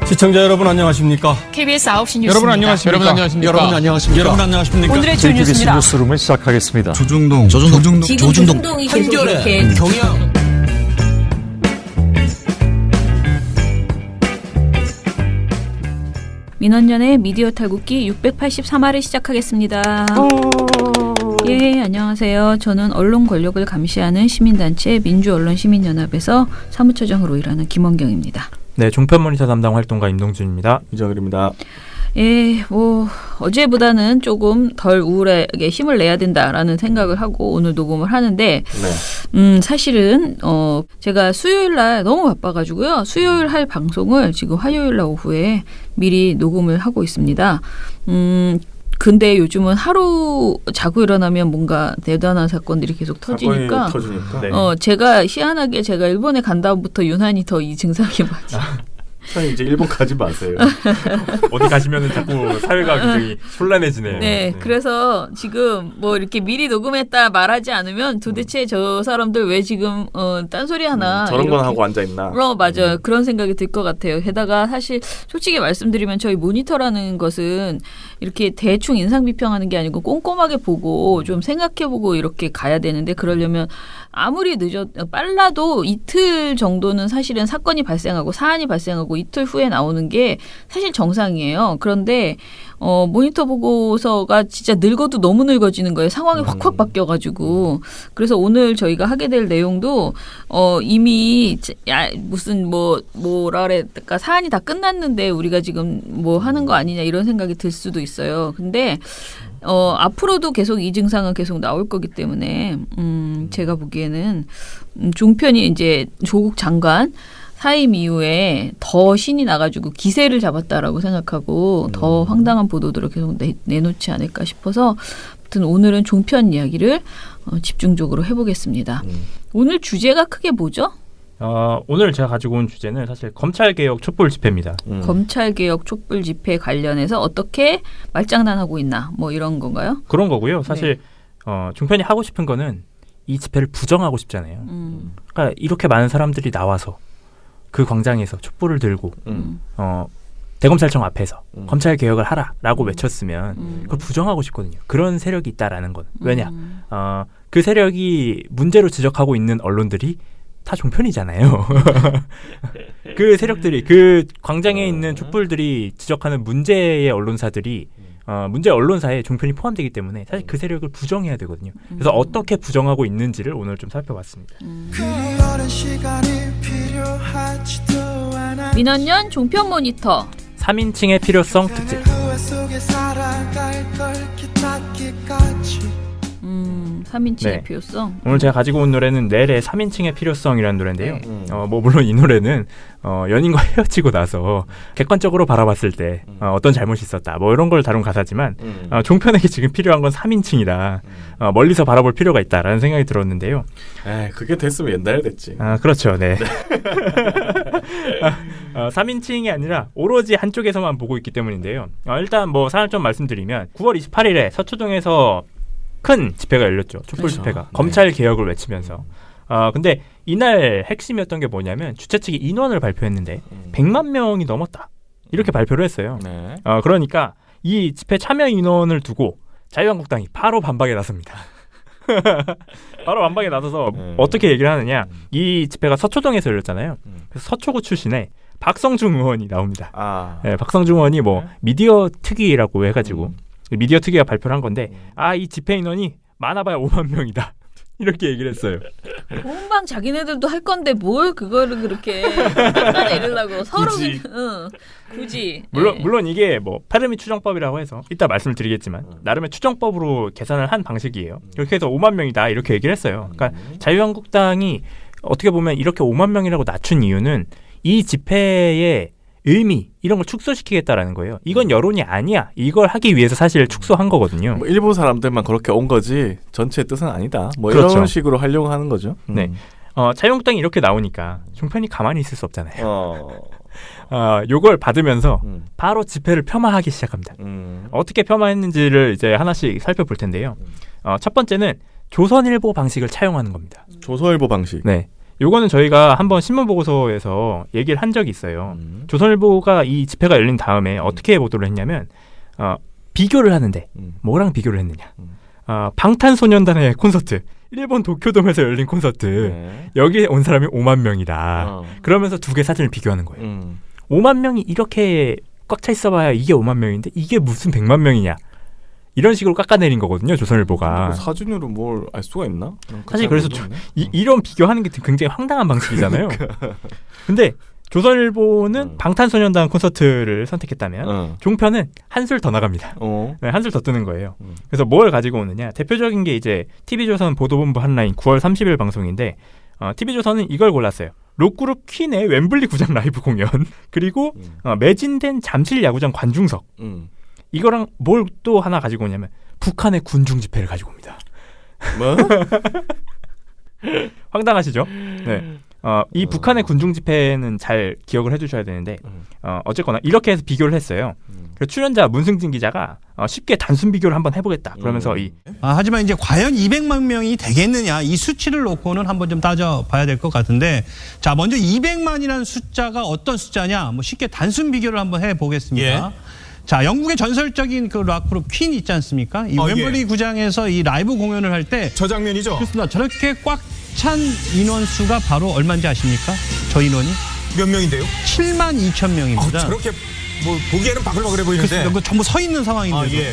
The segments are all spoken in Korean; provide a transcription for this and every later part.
시청자 여러분 안녕하십니까? KBS 9시 뉴스 여러분 안녕하십니까? 여러분 안녕하십니까? 여러분 안녕하십니까? 오늘의 주요 KBS 뉴스입니다. 뉴스룸을 시작하겠습니다. 조중동 지금 조중동이 계속 이렇게 경영 민원연의 미디어 탈국기 683화를 시작하겠습니다. 예, 안녕하세요. 저는 언론 권력을 감시하는 시민단체 민주언론시민연합에서 사무처장으로 일하는 김원경입니다. 네, 종편 모니터 담당 활동가 임동준입니다. 이정일입니다. 예, 어제보다는 조금 덜 우울하게 힘을 내야 된다라는 생각을 하고 오늘 녹음을 하는데, 사실은, 제가 수요일 날 너무 바빠가지고요. 수요일 할 방송을 지금 화요일 날 오후에 미리 녹음을 하고 있습니다. 근데 요즘은 하루 자고 일어나면 뭔가 대단한 사건들이 계속 터지니까, 네. 제가 희한하게 제가 일본에 간 다음부터 유난히 더 이 증상이 많이. 사장님 이제 일본 가지 마세요. 어디 가시면은 자꾸 사회가 굉장히 혼란해지네요. 네, 그래서 지금 뭐 이렇게 미리 녹음했다 말하지 않으면 도대체 저 사람들 왜 지금 딴소리 하나 저런 건 이렇게. 하고 앉아 있나? 맞아요. 그런 생각이 들 것 같아요. 게다가 사실 솔직히 말씀드리면 저희 모니터라는 것은 이렇게 대충 인상 비평하는 게 아니고 꼼꼼하게 보고 좀 생각해보고 이렇게 가야 되는데, 그러려면 아무리 빨라도 이틀 정도는 사실은 사건이 발생하고 사안이 발생하고 이틀 후에 나오는 게 사실 정상이에요. 그런데 모니터 보고서가 진짜 늙어도 너무 늙어지는 거예요. 상황이 확확 바뀌어가지고. 그래서 오늘 저희가 하게 될 내용도 이미 무슨 뭐라 그럴까, 사안이 다 끝났는데 우리가 지금 뭐 하는 거 아니냐 이런 생각이 들 수도 있어요. 근데 앞으로도 계속 이 증상은 계속 나올 거기 때문에 제가 보기에는 종편이 이제 조국 장관 사임 이후에 더 신이 나가지고 기세를 잡았다라고 생각하고 더 황당한 보도들을 계속 내놓지 않을까 싶어서, 아무튼 오늘은 종편 이야기를 집중적으로 해보겠습니다. 오늘 주제가 크게 뭐죠? 오늘 제가 가지고 온 주제는 사실 검찰개혁 촛불 집회입니다. 검찰개혁 촛불 집회 관련해서 어떻게 말장난하고 있나 뭐 이런 건가요? 그런 거고요. 사실 종편이 하고 싶은 거는 이 집회를 부정하고 싶잖아요. 그러니까 이렇게 많은 사람들이 나와서 그 광장에서 촛불을 들고 대검찰청 앞에서 검찰개혁을 하라라고 외쳤으면 그걸 부정하고 싶거든요. 그런 세력이 있다라는 건. 왜냐? 그 세력이 문제로 지적하고 있는 언론들이 다 종편이잖아요. 그 세력들이, 그 광장에 있는 촛불들이 지적하는 문제의 언론사들이 문제 언론사에 종편이 포함되기 때문에 사실 그 세력을 부정해야 되거든요. 그래서 어떻게 부정하고 있는지를 오늘 좀 살펴봤습니다. 민원연 종편 모니터 3인칭의 필요성 특집. 3인칭의 필요성. 오늘 제가 가지고 온 노래는 넬의 3인칭의 필요성이라는 노래인데요. 물론 이 노래는 연인과 헤어지고 나서 객관적으로 바라봤을 때 어떤 잘못이 있었다, 뭐 이런 걸 다룬 가사지만 종편에게 지금 필요한 건 3인칭이다. 멀리서 바라볼 필요가 있다라는 생각이 들었는데요. 그게 됐으면 옛날에 됐지. 그렇죠. 네. 3인칭이 아니라 오로지 한쪽에서만 보고 있기 때문인데요. 일단 뭐 사실 좀 말씀드리면 9월 28일에 서초동에서 큰 집회가 열렸죠. 촛불 집회가. 검찰 개혁을 외치면서. 근데 이날 핵심이었던 게 뭐냐면 주최 측이 인원을 발표했는데 100만 명이 넘었다, 이렇게 발표를 했어요. 네. 그러니까 이 집회 참여 인원을 두고 자유한국당이 바로 반박에 나섭니다. 바로 반박에 나서서 어떻게 얘기를 하느냐. 이 집회가 서초동에서 열렸잖아요. 그래서 서초구 출신의 박성중 의원이 나옵니다. 네, 박성중 의원이 뭐 미디어 특위라고 해가지고 미디어 특위가 발표를 한 건데, 이 집회 인원이 많아봐야 5만 명이다. 이렇게 얘기를 했어요. 본방 자기네들도 할 건데 뭘 그거를 그렇게 깎아내리려고 서로. 굳이. 물론 이게 뭐 파르미 추정법이라고 해서 이따 말씀을 드리겠지만 나름의 추정법으로 계산을 한 방식이에요. 그렇게 해서 5만 명이다 이렇게 얘기를 했어요. 그러니까 자유한국당이 어떻게 보면 이렇게 5만 명이라고 낮춘 이유는 이 집회의 의미 이런 걸 축소시키겠다라는 거예요. 이건 여론이 아니야. 이걸 하기 위해서 사실 축소한 거거든요. 뭐 일부 사람들만 그렇게 온 거지 전체의 뜻은 아니다. 뭐 그렇죠. 이런 식으로 하려고 하는 거죠. 네. 자유한국당이 이렇게 나오니까 종편이 가만히 있을 수 없잖아요. 요걸 받으면서 바로 집회를 폄하하기 시작합니다. 어떻게 폄하했는지를 이제 하나씩 살펴볼 텐데요. 첫 번째는 조선일보 방식을 차용하는 겁니다. 조선일보 방식. 네. 요거는 저희가 한번 신문 보고서에서 얘기를 한 적이 있어요. 조선일보가 이 집회가 열린 다음에 어떻게 보도를 했냐면 비교를 하는데 뭐랑 비교를 했느냐. 방탄소년단의 콘서트, 일본 도쿄돔에서 열린 콘서트, 네. 여기에 온 사람이 5만 명이다. 그러면서 두 개 사진을 비교하는 거예요. 5만 명이 이렇게 꽉 차 있어봐야 이게 5만 명인데 이게 무슨 100만 명이냐. 이런 식으로 깎아내린 거거든요. 조선일보가. 사진으로 뭘 알 수가 있나? 사실 그래서 이런 비교하는 게 굉장히 황당한 방식이잖아요. 근데 조선일보는 방탄소년단 콘서트를 선택했다면 종편은 한술 더 나갑니다. 네, 한술 더 뜨는 거예요. 그래서 뭘 가지고 오느냐. 대표적인 게 이제 TV조선 보도본부 한라인 9월 30일 방송인데 TV조선은 이걸 골랐어요. 록그룹 퀸의 웸블리 구장 라이브 공연 그리고 매진된 잠실 야구장 관중석 이거랑 뭘 또 하나 가지고 오냐면 북한의 군중 집회를 가지고 옵니다. 뭐? 황당하시죠? 네. 이 북한의 군중 집회는 잘 기억을 해주셔야 되는데 어쨌거나 이렇게 해서 비교를 했어요. 그 출연자 문승진 기자가 쉽게 단순 비교를 한번 해보겠다. 그러면서 하지만 이제 과연 200만 명이 되겠느냐 이 수치를 놓고는 한번 좀 따져봐야 될 것 같은데 자 먼저 200만이라는 숫자가 어떤 숫자냐 뭐 쉽게 단순 비교를 한번 해보겠습니다. 자, 영국의 전설적인 그 락그룹 퀸 있지 않습니까? 이 웸블리 구장에서 이 라이브 공연을 할 때 저 장면이죠? 그렇습니다. 저렇게 꽉 찬 인원수가 바로 얼마인지 아십니까? 저 인원이? 몇 명인데요? 7만 2천 명입니다. 저렇게 뭐 보기에는 바글바글해 보이는데. 그렇습니다. 그 전부 서 있는 상황인데도.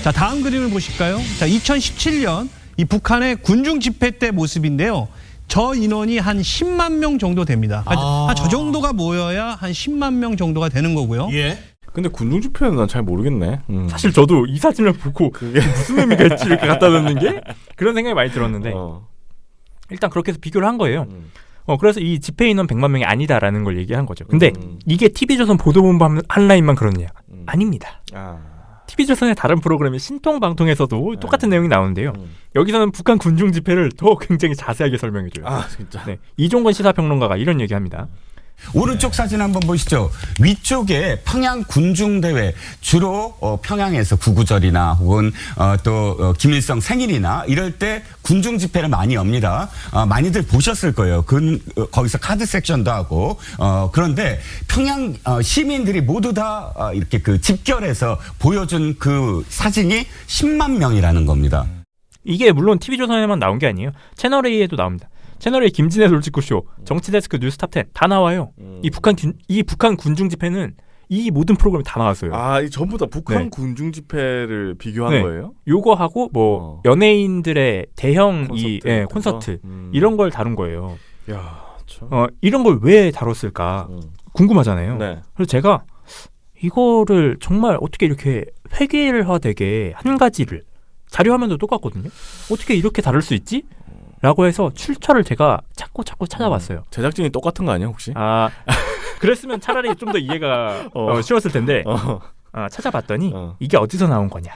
자, 다음 그림을 보실까요? 자, 2017년 이 북한의 군중 집회 때 모습인데요. 저 인원이 한 10만 명 정도 됩니다. 저 정도가 모여야 한 10만 명 정도가 되는 거고요. 근데 군중 집회는 난 잘 모르겠네. 사실 저도 이 사진을 보고 그게 무슨 의미가 있지 이렇게 갖다 놓는 게 그런 생각이 많이 들었는데 일단 그렇게 해서 비교를 한 거예요. 그래서 이 집회 인원 100만 명이 아니다라는 걸 얘기한 거죠. 근데 이게 TV조선 보도본부 한라인만 그러느냐? 아닙니다. TV조선의 다른 프로그램인 신통방통에서도 똑같은 내용이 나오는데요. 여기서는 북한 군중 집회를 더 굉장히 자세하게 설명해줘요. 진짜. 네, 이종건 시사평론가가 이런 얘기합니다. 오른쪽 사진 한번 보시죠. 위쪽에 평양 군중대회 주로 평양에서 구구절이나 혹은 또 김일성 생일이나 이럴 때 군중 집회를 많이 엽니다. 많이들 보셨을 거예요. 거기서 카드 섹션도 하고 그런데 평양 시민들이 모두 다 이렇게 그 집결해서 보여준 그 사진이 10만 명이라는 겁니다. 이게 물론 TV조선에만 나온 게 아니에요. 채널A에도 나옵니다. 채널A 김진애 솔직구쇼, 정치데스크 뉴스탑10 다 나와요. 이 북한 군중 집회는 이 모든 프로그램이 다 나왔어요. 이 전부 다 북한 군중 집회를 비교한 거예요? 요거하고 뭐 연예인들의 대형 콘서트 이런 걸 다룬 거예요. 야, 참. 이런 걸 왜 다뤘을까 궁금하잖아요. 네. 그래서 제가 이거를 정말 어떻게 이렇게 획일화되게 한 가지를 자료화면도 똑같거든요. 어떻게 이렇게 다룰 수 있지? 라고 해서 출처를 제가 찾고 찾아봤어요. 제작진이 똑같은 거 아니야 혹시? 그랬으면 차라리 좀 더 이해가 쉬웠을 텐데 찾아봤더니 이게 어디서 나온 거냐.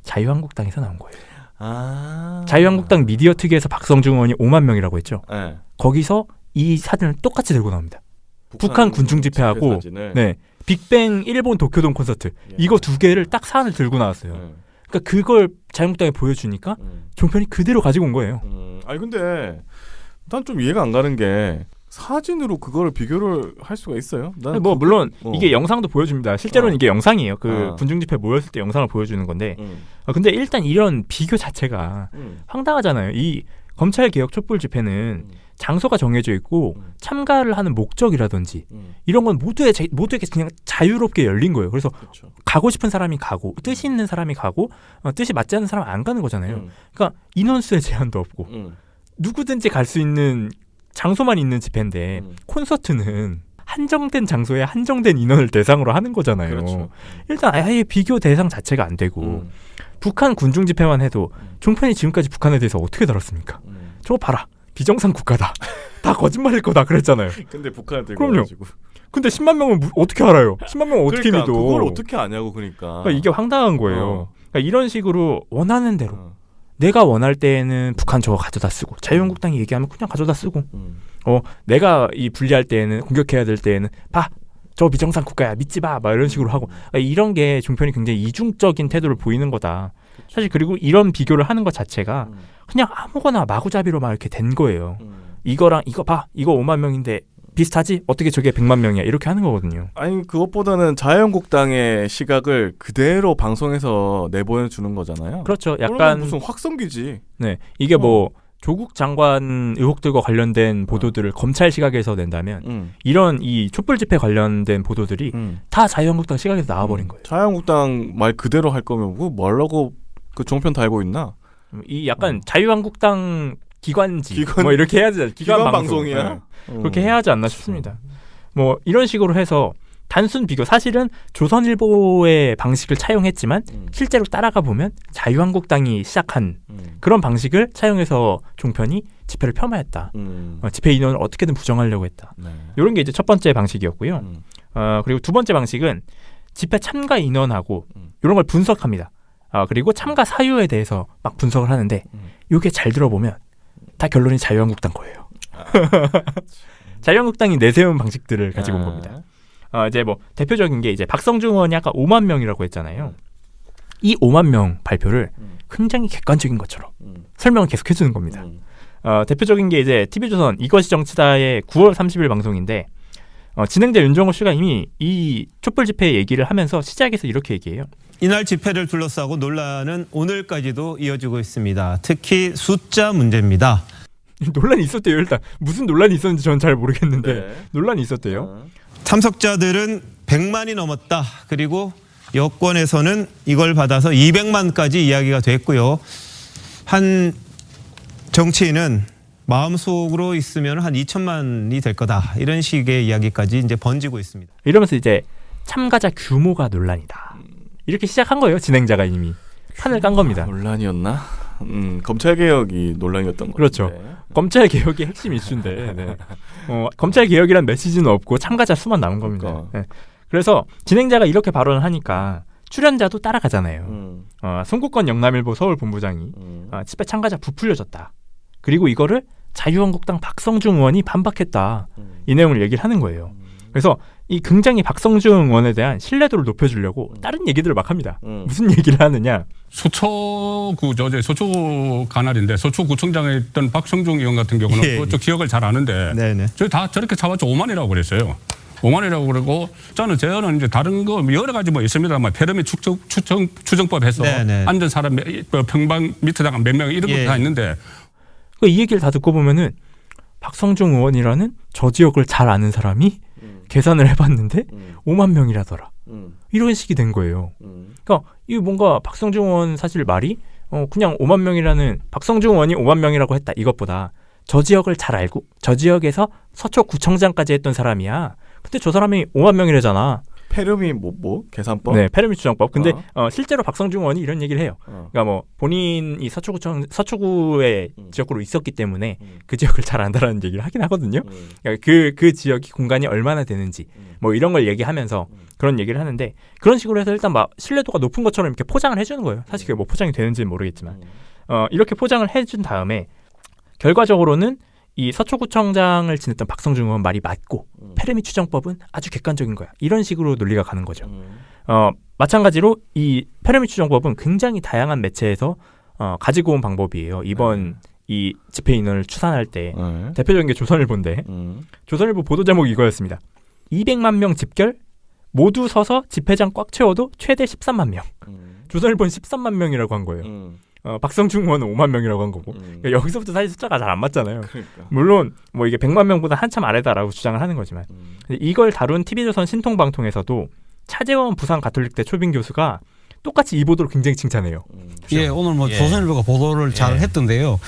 자유한국당에서 나온 거예요. 자유한국당 미디어 특위에서 박성중 의원이 5만 명이라고 했죠. 네. 거기서 이 사진을 똑같이 들고 나옵니다. 북한 군중 집회하고 빅뱅 일본 도쿄돔 콘서트 이거 두 개를 딱 사안을 들고 나왔어요. 그러니까 그걸 자유한국당에 보여주니까 종편이 그대로 가지고 온 거예요. 아니 근데 난 좀 이해가 안 가는 게 사진으로 그거를 비교를 할 수가 있어요? 뭐 물론 이게 영상도 보여줍니다. 실제로는 이게 영상이에요. 그 군중 집회 모였을 때 영상을 보여주는 건데 근데 일단 이런 비교 자체가 황당하잖아요. 이 검찰개혁 촛불 집회는 장소가 정해져 있고 참가를 하는 목적이라든지 이런 건 모두에게 그냥 자유롭게 열린 거예요. 그래서 가고 싶은 사람이 가고 뜻이 있는 사람이 가고 뜻이 맞지 않는 사람은 안 가는 거잖아요. 그러니까 인원수의 제한도 없고 누구든지 갈 수 있는 장소만 있는 집회인데 콘서트는 한정된 장소에 한정된 인원을 대상으로 하는 거잖아요. 그렇죠. 일단 아예 비교 대상 자체가 안 되고 북한 군중 집회만 해도 종편이 지금까지 북한에 대해서 어떻게 다뤘습니까? 저거 봐라. 비정상 국가다. 다 거짓말일 거다 그랬잖아요. 근데 북한을 들고 그럼요. 가지고. 근데 10만 명은 어떻게 알아요? 10만 명은 어떻게 그러니까, 믿어? 그걸 어떻게 아냐고 그러니까 이게 황당한 거예요. 그러니까 이런 식으로 원하는 대로 내가 원할 때에는 북한 저거 가져다 쓰고 자유한국당이 얘기하면 그냥 가져다 쓰고 내가 이 분리할 때에는 공격해야 될 때에는 봐. 저 비정상 국가야 믿지 마. 막 이런 식으로 하고 이런 게 종편이 굉장히 이중적인 태도를 보이는 거다. 사실 그리고 이런 비교를 하는 것 자체가 그냥 아무거나 마구잡이로 막 이렇게 된 거예요. 이거랑 이거 봐. 이거 5만 명인데 비슷하지? 어떻게 저게 100만 명이야? 이렇게 하는 거거든요. 아니 그것보다는 자유한국당의 시각을 그대로 방송에서 내보내주는 거잖아요. 그렇죠. 그러면 약간 무슨 확성기지. 네, 이게 뭐 조국 장관 의혹들과 관련된 보도들을 검찰 시각에서 낸다면 이런 이 촛불 집회 관련된 보도들이 다 자유한국당 시각에서 나와버린 거예요. 자유한국당 말 그대로 할 거면 뭐 뭐라고 그 종편 달고 있나? 이 약간 자유한국당 기관지 뭐 이렇게 해야 되잖아요. 기관 방송이야. 그렇게 해야 하지 않나 싶습니다. 뭐 이런 식으로 해서 단순 비교, 사실은 조선일보의 방식을 차용했지만 실제로 따라가 보면 자유한국당이 시작한 그런 방식을 차용해서 종편이 집회를 폄하했다. 집회 인원을 어떻게든 부정하려고 했다. 네. 이런 게 이제 첫 번째 방식이었고요. 그리고 두 번째 방식은 집회 참가 인원하고 이런 걸 분석합니다. 그리고 참가 사유에 대해서 막 분석을 하는데 이게 잘 들어보면 다 결론이 자유한국당 거예요. 자유한국당이 내세운 방식들을 가지고 온 겁니다. 이제 뭐 대표적인 게 이제 박성중 의원이 아까 5만 명이라고 했잖아요. 이 5만 명 발표를 굉장히 객관적인 것처럼 설명을 계속 해주는 겁니다. 대표적인 게 이제 TV조선 이것이 정치다의 9월 30일 방송인데 진행자 윤정호 씨가 이미 이 촛불 집회 얘기를 하면서 시작에서 이렇게 얘기해요. 이날 집회를 둘러싸고 논란은 오늘까지도 이어지고 있습니다. 특히 숫자 문제입니다. 논란이 있었대요. 일단 무슨 논란이 있었는지 저는 잘 모르겠는데 네. 논란이 있었대요. 참석자들은 100만이 넘었다. 그리고 여권에서는 이걸 받아서 200만까지 이야기가 됐고요. 한 정치인은 마음속으로 있으면 한 2천만이 될 거다. 이런 식의 이야기까지 이제 번지고 있습니다. 이러면서 이제 참가자 규모가 논란이다. 이렇게 시작한 거예요. 진행자가 이미 판을 깐 겁니다. 논란이었나? 검찰 개혁이 논란이었던 거죠. 그렇죠. 검찰 개혁이 핵심 이슈인데 네. 검찰 개혁이란 메시지는 없고 참가자 수만 남은 겁니다. 그러니까. 네. 그래서 진행자가 이렇게 발언을 하니까 출연자도 따라가잖아요. 송국권 영남일보 서울본부장이 집회 참가자 부풀려졌다. 그리고 이거를 자유한국당 박성중 의원이 반박했다. 이 내용을 얘기를 하는 거예요. 그래서 이 굉장히 박성중 의원에 대한 신뢰도를 높여주려고 다른 얘기들을 막 합니다. 무슨 얘기를 하느냐. 서초구 서초 관할인데 서초구청장에 있던 박성중 의원 같은 경우는 예. 그쪽 지역을 잘 아는데 네네. 저희 다 저렇게 잡아서 5만이라고 그랬어요. 5만이라고 그러고 저는 이제 다른 거 여러 가지 뭐 있습니다만 페르미 추정법 해서 네네. 앉은 사람 평방미터당 몇 명 이런 거 다 예. 있는데 이 얘기를 다 듣고 보면은 박성중 의원이라는 저 지역을 잘 아는 사람이 계산을 해봤는데 5만 명이라더라. 이런 식이 된 거예요. 그러니까 이 뭔가 박성중 의원 사실 말이 그냥 5만 명이라는 박성중 의원이 5만 명이라고 했다 이것보다 저 지역을 잘 알고 저 지역에서 서초구청장까지 했던 사람이야. 근데 저 사람이 5만 명이래잖아. 페르미 뭐 계산법? 네, 페르미 추정법. 근데 실제로 박성중 의원이 이런 얘기를 해요. 그러니까 뭐 본인이 서초구의 지역구로 있었기 때문에 그 지역을 잘 안다라는 얘기를 하긴 하거든요. 그러니까 그 지역이 공간이 얼마나 되는지 뭐 이런 걸 얘기하면서 그런 얘기를 하는데 그런 식으로 해서 일단 막 신뢰도가 높은 것처럼 이렇게 포장을 해주는 거예요. 사실 그게 뭐 포장이 되는지는 모르겠지만 이렇게 포장을 해준 다음에 결과적으로는 이 서초구청장을 지냈던 박성중 의원 말이 맞고 페르미 추정법은 아주 객관적인 거야. 이런 식으로 논리가 가는 거죠. 마찬가지로 이 페르미 추정법은 굉장히 다양한 매체에서 가지고 온 방법이에요. 이번 이 집회 인원을 추산할 때 대표적인 게 조선일보인데 조선일보 보도 제목이 이거였습니다. 200만 명 집결 모두 서서 집회장 꽉 채워도 최대 13만 명. 조선일보는 13만 명이라고 한 거예요. 박성중 의원은 5만 명이라고 한 거고 그러니까 여기서부터 사실 숫자가 잘 안 맞잖아요. 그러니까. 물론 뭐 이게 100만 명보다 한참 아래다라고 주장을 하는 거지만 이걸 다룬 TV조선 신통방통에서도 차재원 부산 가톨릭대 초빙 교수가 똑같이 이 보도를 굉장히 칭찬해요. 예, 오늘 뭐 조선일보가 보도를 잘 했던데요.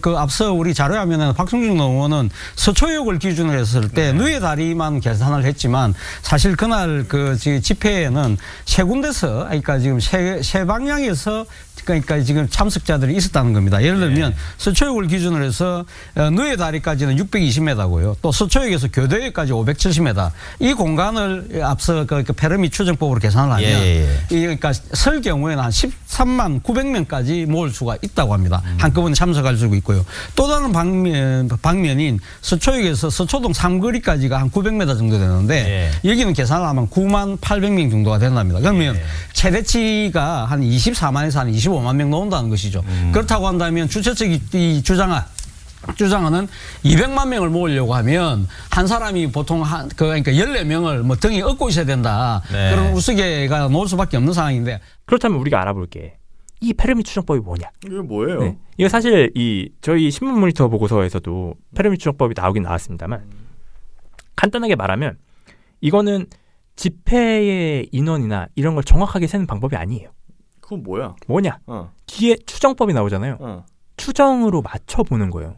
그 앞서 우리 자료에 하면은 박성중 의원은 서초역을 기준으로 했을 때 누에 다리만 계산을 했지만 사실 그날 그 집회에는 세 군데서 그러니까 지금 세 방향에서 그러니까 지금 참석자들이 있었다는 겁니다. 예를 들면 서초역을 기준으로 해서 누에 다리까지는 620m고요. 또 서초역에서 교대역까지 570m. 이 공간을 앞서 그 페르미 추정법으로 계산을 하면 그러니까 설 경우에는 한 13만 900명까지 모을 수가 있다고 합니다. 한꺼번에 참석할 수 있고요. 또 다른 방면인 서초역에서 서초동 삼거리까지가 한 900m 정도 되는데 여기는 계산을 하면 9만 800명 정도가 된답니다. 그러면 최대치가 한 24만에서 한 25만 명 나온다는 것이죠. 그렇다고 한다면 주최 측이 주장한 주장하는 200만 명을 모으려고 하면 한 사람이 보통 그러니까 14명을 뭐 등에 업고 있어야 된다. 네. 그런 우스개가 나올 수밖에 없는 상황인데. 그렇다면 우리가 알아볼게. 이 페르미 추정법이 뭐냐? 이게 뭐예요? 네. 이거 사실 저희 신문 모니터 보고서에서도 페르미 추정법이 나오긴 나왔습니다만 간단하게 말하면 이거는 집회의 인원이나 이런 걸 정확하게 세는 방법이 아니에요. 그건 뭐야? 뭐냐? 뒤에 추정법이 나오잖아요. 추정으로 맞춰보는 거예요.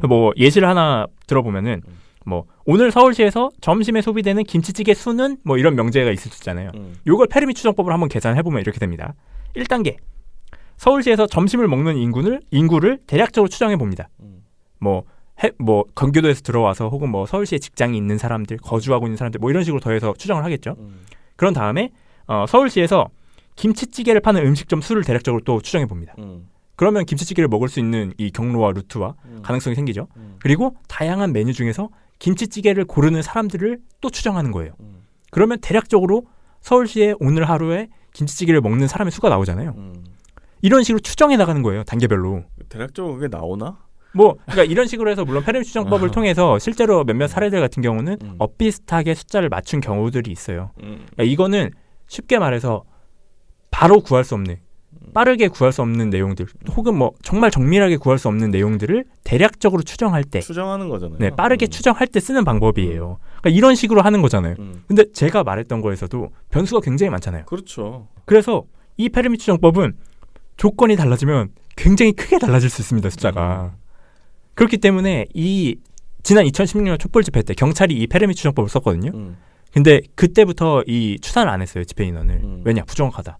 뭐 예시를 하나 들어보면은 뭐 오늘 서울시에서 점심에 소비되는 김치찌개 수는 뭐 이런 명제가 있을 수 있잖아요. 요걸 페르미 추정법으로 한번 계산해보면 이렇게 됩니다. 1단계 서울시에서 점심을 먹는 인구를 대략적으로 추정해봅니다. 뭐 경기도에서 들어와서 혹은 뭐 서울시에 직장이 있는 사람들, 거주하고 있는 사람들 뭐 이런 식으로 더해서 추정을 하겠죠. 그런 다음에 서울시에서 김치찌개를 파는 음식점 수를 대략적으로 또 추정해봅니다. 그러면 김치찌개를 먹을 수 있는 이 경로와 루트와 가능성이 생기죠. 그리고 다양한 메뉴 중에서 김치찌개를 고르는 사람들을 또 추정하는 거예요. 그러면 대략적으로 서울시에 오늘 하루에 김치찌개를 먹는 사람의 수가 나오잖아요. 이런 식으로 추정해 나가는 거예요. 단계별로. 대략적으로 그게 나오나? 그러니까 이런 식으로 해서 물론 페르미 추정법을 통해서 실제로 몇몇 사례들 같은 경우는 엇비슷하게 숫자를 맞춘 경우들이 있어요. 그러니까 이거는 쉽게 말해서 바로 구할 수 없는, 빠르게 구할 수 없는 내용들, 혹은 뭐 정말 정밀하게 구할 수 없는 내용들을 대략적으로 추정할 때, 추정하는 거잖아요. 네, 빠르게 추정할 때 쓰는 방법이에요. 그러니까 이런 식으로 하는 거잖아요. 근데 제가 말했던 거에서도 변수가 굉장히 많잖아요. 그렇죠. 그래서 이 페르미 추정법은 조건이 달라지면 굉장히 크게 달라질 수 있습니다. 숫자가. 그렇기 때문에 지난 2016년 촛불 집회 때 경찰이 이 페르미 추정법을 썼거든요. 근데 그때부터 이 추산을 안 했어요. 집회 인원을. 왜냐? 부정확하다.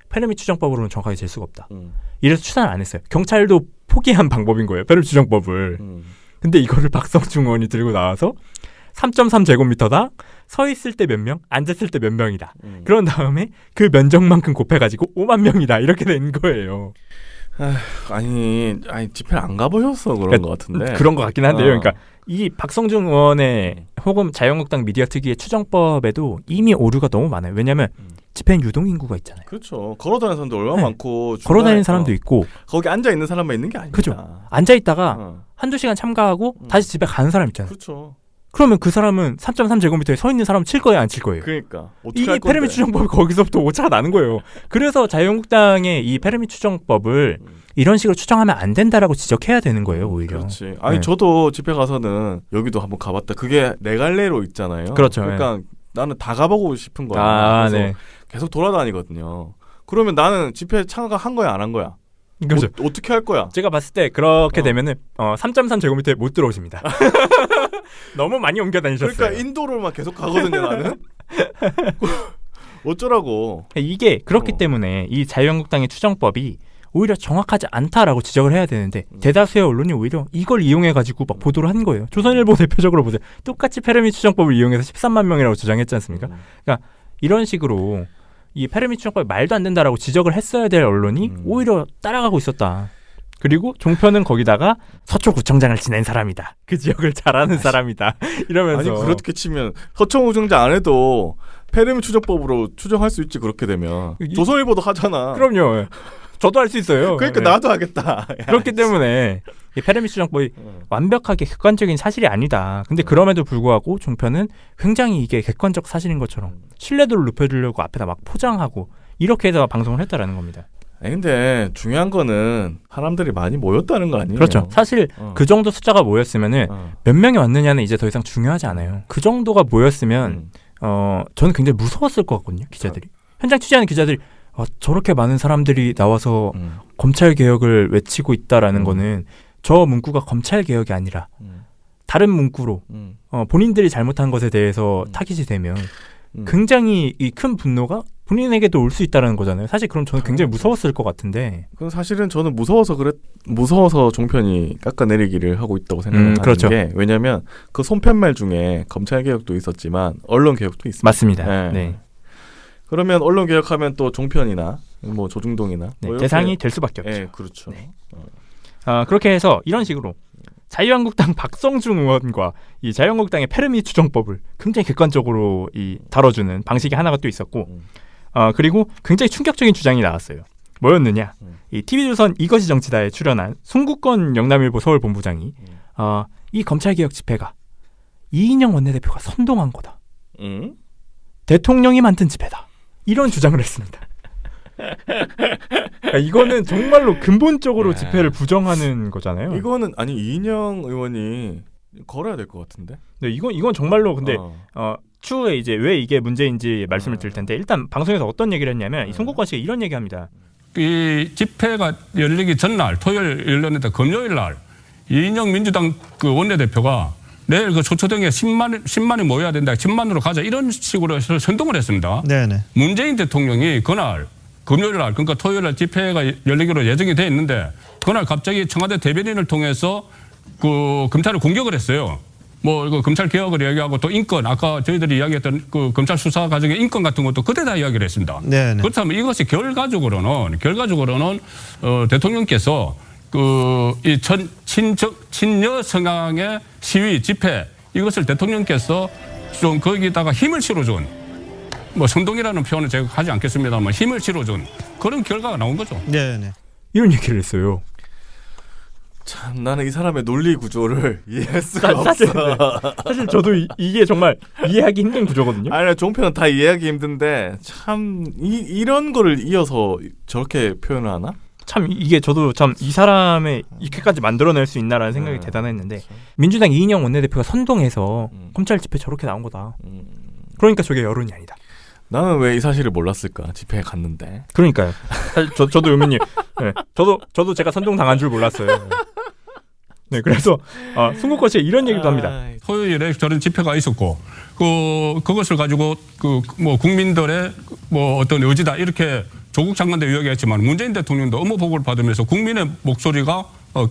페르미 추정법으로는 정확하게 잴 수가 없다. 이래서 추산을 안 했어요. 경찰도 포기한 방법인 거예요. 페르미 추정법을. 근데 이거를 박성중 의원이 들고 나와서 3.3제곱미터당 서 있을 때 몇 명, 앉았을 때 몇 명이다. 그런 다음에 그 면적만큼 곱해가지고 5만 명이다. 이렇게 된 거예요. 아니 집회를 안 가보셨어 그런 것 같은데. 그런 것 같긴 한데요. 그러니까 이 박성중 의원의 혹은 자유한국당 미디어 특위의 추정법에도 이미 오류가 너무 많아요. 왜냐하면 집회는 유동인구가 있잖아요. 그렇죠. 걸어다니는 사람도 얼마나 많고 걸어다니는 사람도 있고 거기 앉아있는 사람만 있는 게 아니야. 그렇죠. 앉아있다가 한두 시간 참가하고 다시 집에 가는 사람 있잖아요. 그렇죠. 그러면 그 사람은 3.3제곱미터에 서 있는 사람 칠 거예요, 안 칠 거예요? 그러니까 이게 페르미 추정법이 거기서부터 오차가 나는 거예요. 그래서 자유한국당의 이 페르미 추정법을 이런 식으로 추정하면 안 된다라고 지적해야 되는 거예요, 오히려. 그렇지. 아니 저도 집회 가서는 여기도 한번 가봤다. 그게 네 갈래로 있잖아요. 그렇죠. 그러니까 나는 다 가보고 싶은 거야. 그래서 계속 돌아다니거든요. 그러면 나는 집회 참가한 거야, 안 한 거야? 그렇죠. 어떻게 할 거야? 제가 봤을 때 그렇게 되면은 3.3제곱미터에 못 들어오십니다. 너무 많이 옮겨 다니셨어요. 그러니까 인도로만 계속 가거든요, 나는. 어쩌라고. 이게 그렇기 때문에 이 자유한국당의 추정법이 오히려 정확하지 않다라고 지적을 해야 되는데 대다수의 언론이 오히려 이걸 이용해가지고 막 보도를 한 거예요. 조선일보 대표적으로 보세요. 똑같이 페르미 추정법을 이용해서 13만 명이라고 주장했지 않습니까? 그러니까 이런 식으로 이 페르미 추정법이 말도 안 된다라고 지적을 했어야 될 언론이 오히려 따라가고 있었다. 그리고 종편은 거기다가 서초구청장을 지낸 사람이다. 그 지역을 잘 아는 사람이다. 이러면서. 아니 그렇게 치면 서초구청장 안 해도 페르미 추정법으로 추정할 수 있지. 그렇게 되면 조선일보도 하잖아. 그럼요. 저도 할 수 있어요. 그러니까 나도 하겠다. 그렇기 때문에 이 페르미 추정법이 완벽하게 객관적인 사실이 아니다. 근데 그럼에도 불구하고 종편은 굉장히 이게 객관적 사실인 것처럼 신뢰도를 높여주려고 앞에다 막 포장하고 이렇게 해서 방송을 했다라는 겁니다. 근데 중요한 거는 사람들이 많이 모였다는 거 아니에요? 그렇죠. 사실 그 정도 숫자가 모였으면은 몇 명이 왔느냐는 이제 더 이상 중요하지 않아요. 그 정도가 모였으면 저는 굉장히 무서웠을 것 같거든요. 기자들이. 현장 취재하는 기자들이 저렇게 많은 사람들이 나와서 검찰 개혁을 외치고 있다라는 거는 저 문구가 검찰 개혁이 아니라 다른 문구로 본인들이 잘못한 것에 대해서 타깃이 되면 굉장히 이 큰 분노가 본인에게도 올 수 있다는 거잖아요. 사실 그럼 저는 굉장히 무서웠을 것 같은데. 그건 사실은 저는 무서워서 종편이 깎아내리기를 하고 있다고 생각하는 그렇죠. 게 왜냐하면 그 손팻말 중에 검찰 개혁도 있었지만 언론 개혁도 있습니다. 맞습니다. 네. 그러면 언론 개혁하면 또 종편이나 뭐 조중동이나 뭐 대상이 될 수밖에 없죠. 네, 그렇죠. 네. 그렇게 해서 이런 식으로 자유한국당 박성중 의원과 이 자유한국당의 페르미 추정법을 굉장히 객관적으로 다뤄주는 방식이 하나가 또 있었고, 그리고 굉장히 충격적인 주장이 나왔어요. 뭐였느냐? 이 TV조선 이것이 정치다에 출연한 송국건 영남일보 서울본부장이 이 검찰개혁 집회가 이인영 원내대표가 선동한 거다. 응? 대통령이 만든 집회다. 이런 주장을 했습니다. 이거는 정말로 근본적으로 집회를 부정하는 거잖아요. 이거는 아니 이인영 의원이 걸어야 될 것 같은데. 네, 이건 정말로 근데 추후에 이제 왜 이게 문제인지 말씀을 드릴 텐데 일단 방송에서 어떤 얘기를 했냐면 이 송국권 씨가 이런 얘기합니다. 이 집회가 열리기 전날 토요일 열렸는데 금요일 날 이인영 민주당 그 원내대표가 내일 그 소초동에 10만이 모여야 된다. 10만으로 가자. 이런 식으로 선동을 했습니다. 네네. 문재인 대통령이 그날 금요일 날 그러니까 토요일 날 집회가 열리기로 예정이 돼 있는데 그날 갑자기 청와대 대변인을 통해서 그 검찰을 공격을 했어요. 뭐 그 검찰 개혁을 이야기하고 또 인권 아까 저희들이 이야기했던 그 검찰 수사 과정의 인권 같은 것도 그때 다 이야기를 했습니다. 네네. 그렇다면 이것이 결과적으로는 대통령께서 이 친여 성향의 시위 집회 이것을 대통령께서 좀 거기다가 힘을 실어준 뭐 선동이라는 표현은 제가 하지 않겠습니다만 힘을 실어준 그런 결과가 나온 거죠. 네네. 이런 얘기를 했어요. 참 나는 이 사람의 논리 구조를 이해할 수가 없어. 사실 저도 이게 정말 이해하기 힘든 구조거든요. 아니 종편은 다 이해하기 힘든데 참 이런 거를 이어서 저렇게 표현을 하나? 참 이게 저도 참 이 사람의 이렇게까지 만들어낼 수 있나라는 생각이 대단했는데 민주당 이인영 원내대표가 선동해서 검찰 집회 저렇게 나온 거다. 그러니까 저게 여론이 아니다. 나는 왜 이 사실을 몰랐을까? 집회에 갔는데. 그러니까요. 사실 저도 의원님, 네, 저도 제가 선동 당한 줄 몰랐어요. 네, 그래서 송국권 씨가 이런 얘기도 합니다. 토요일에 저런 집회가 있었고, 그것을 가지고 뭐 국민들의 뭐 어떤 의지다 이렇게 조국 장관도 이야기했지만 문재인 대통령도 업무 보고를 받으면서 국민의 목소리가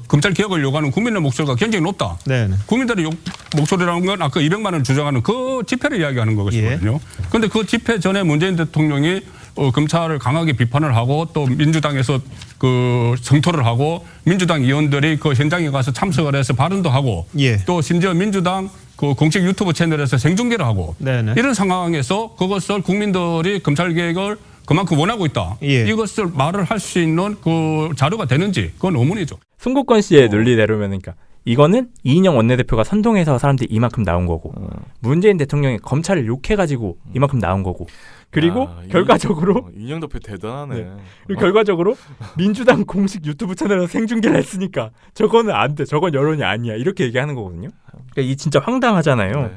검찰 개혁을 요구하는 국민의 목소리가 굉장히 높다. 네네. 국민들의 목소리라는 건 아까 200만 원을 주장하는 그 집회를 이야기하는 것이거든요. 그런데 그 집회 전에 문재인 대통령이 검찰을 강하게 비판을 하고 또 민주당에서 그 성토를 하고 민주당 의원들이 그 현장에 가서 참석을 해서 발언도 하고 또 심지어 민주당 그 공식 유튜브 채널에서 생중계를 하고 이런 상황에서 그것을 국민들이 검찰 개혁을 그만큼 원하고 있다. 이것을 말을 할 수 있는 그 자료가 되는지 그건 의문이죠. 송국권 씨의 논리대로면 그러니까 이거는 이인영 원내대표가 선동해서 사람들이 이만큼 나온 거고 문재인 대통령이 검찰을 욕해가지고 이만큼 나온 거고 그리고 결과적으로 이인영 대표 대단하네. 그리고 결과적으로 민주당 공식 유튜브 채널에서 생중계를 했으니까 저거는 안 돼. 저건 여론이 아니야. 이렇게 얘기하는 거거든요. 그러니까 이 진짜 황당하잖아요.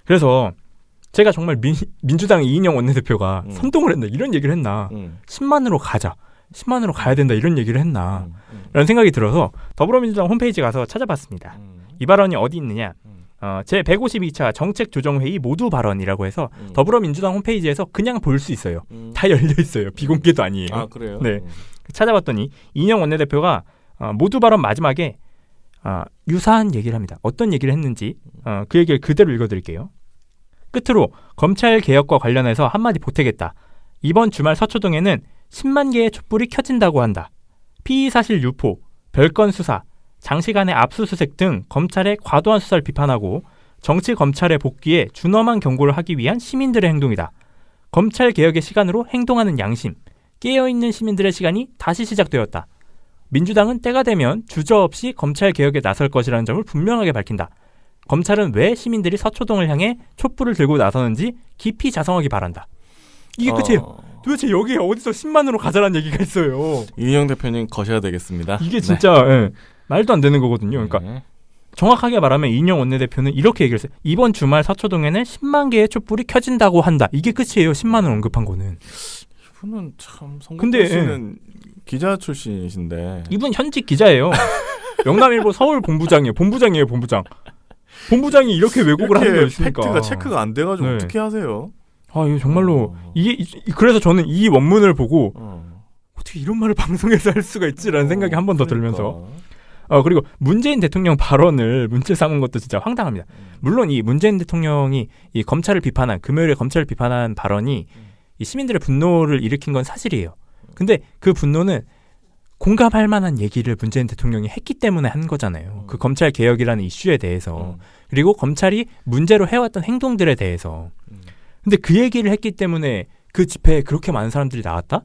그래서 제가 정말 민주당 이인영 원내대표가 선동을 했나 이런 얘기를 했나 10만으로 가자 10만으로 가야 된다 이런 얘기를 했나 라는 생각이 들어서 더불어민주당 홈페이지 가서 찾아봤습니다. 이 발언이 어디 있느냐 제 152차 정책조정회의 모두 발언이라고 해서 더불어민주당 홈페이지에서 그냥 볼 수 있어요. 다 열려 있어요. 비공개도 아니에요. 아 그래요? 네. 찾아봤더니 이인영 원내대표가 모두 발언 마지막에 유사한 얘기를 합니다. 어떤 얘기를 했는지 그 얘기를 그대로 읽어드릴게요. 끝으로 검찰 개혁과 관련해서 한마디 보태겠다. 이번 주말 서초동에는 10만 개의 촛불이 켜진다고 한다. 피의사실 유포, 별건 수사, 장시간의 압수수색 등 검찰의 과도한 수사를 비판하고 정치 검찰의 복귀에 준엄한 경고를 하기 위한 시민들의 행동이다. 검찰 개혁의 시간으로 행동하는 양심, 깨어있는 시민들의 시간이 다시 시작되었다. 민주당은 때가 되면 주저없이 검찰 개혁에 나설 것이라는 점을 분명하게 밝힌다. 검찰은 왜 시민들이 서초동을 향해 촛불을 들고 나서는지 깊이 자성하기 바란다. 이게 끝이에요. 도대체 여기에 어디서 10만으로 가자라는 얘기가 있어요. 이인영 대표님 거셔야 되겠습니다. 이게 진짜 말도 안 되는 거거든요. 그러니까 정확하게 말하면 이인영 원내대표는 이렇게 얘기를 했어요. 이번 주말 서초동에는 10만 개의 촛불이 켜진다고 한다. 이게 끝이에요. 10만 원 언급한 거는. 이분은 참 송국권 씨는 기자 출신이신데 이분 현직 기자예요. 영남일보 서울 본부장이에요. 본부장이에요. 본부장이 이렇게 왜곡을 하는 거 있으니까 팩트가 체크가 안 돼가지고 어떻게 하세요? 이거 정말로 이게 그래서 저는 이 원문을 보고 어떻게 이런 말을 방송에서 할 수가 있지라는 생각이 한 번 더 들면서 그리고 문재인 대통령 발언을 문제 삼은 것도 진짜 황당합니다. 물론 이 문재인 대통령이 이 검찰을 비판한 금요일에 검찰을 비판한 발언이 이 시민들의 분노를 일으킨 건 사실이에요. 근데 그 분노는 공감할 만한 얘기를 문재인 대통령이 했기 때문에 한 거잖아요. 그 검찰 개혁이라는 이슈에 대해서 그리고 검찰이 문제로 해왔던 행동들에 대해서. 근데 그 얘기를 했기 때문에 그 집회에 그렇게 많은 사람들이 나왔다?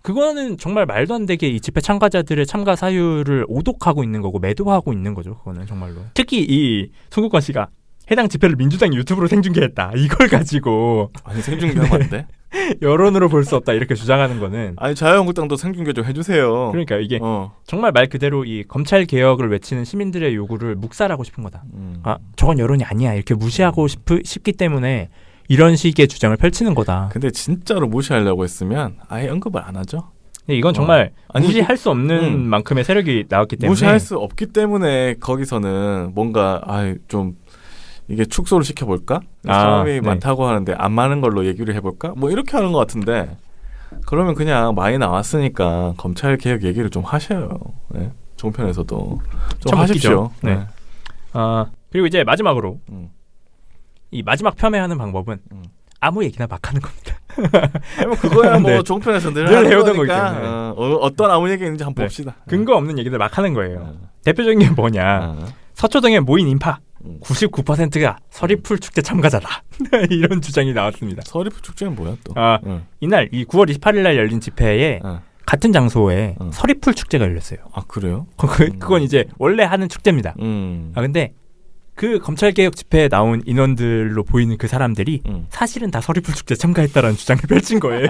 그거는 정말 말도 안 되게 이 집회 참가자들의 참가 사유를 오독하고 있는 거고 매도하고 있는 거죠. 그거는 정말로. 특히 이 송국권 씨가 해당 집회를 민주당이 유튜브로 생중계했다. 이걸 가지고 아니 생중계하면 안 돼? 여론으로 볼 수 없다 이렇게 주장하는 거는 아니 자유한국당도 생중계 좀 해주세요. 그러니까 이게 정말 말 그대로 이 검찰 개혁을 외치는 시민들의 요구를 묵살하고 싶은 거다. 아 저건 여론이 아니야 이렇게 무시하고 싶기 때문에 이런 식의 주장을 펼치는 거다. 근데 진짜로 무시하려고 했으면 아예 언급을 안 하죠. 이건 정말 무시할 수 없는 만큼의 세력이 나왔기 때문에 무시할 수 없기 때문에 거기서는 뭔가 좀 이게 축소를 시켜볼까? 사람이 네. 많다고 하는데 안 많은 걸로 얘기를 해볼까? 뭐 이렇게 하는 것 같은데 그러면 그냥 많이 나왔으니까 검찰 개혁 얘기를 좀 하셔요. 네? 종편에서도 좀 하십시오. 네. 그리고 이제 마지막으로 이 마지막 폄훼하는 방법은 아무 얘기나 막 하는 겁니다. 뭐 그거야 뭐 네. 종편에서 늘 해오던 거 거니까 있잖아요. 어떤 아무 얘기 있는지 한번 봅시다. 근거 없는 얘기들 막 하는 거예요. 대표적인 게 뭐냐. 서초동에 모인 인파 99%가 서리풀 축제 참가자다. 이런 주장이 나왔습니다. 서리풀 축제는 뭐야 또? 이날 이 9월 28일 날 열린 집회에 같은 장소에 서리풀 축제가 열렸어요. 아 그래요? 그건 이제 원래 하는 축제입니다. 근데 그 검찰개혁 집회에 나온 인원들로 보이는 그 사람들이 사실은 다 서리풀 축제 참가했다라는 주장을 펼친 거예요.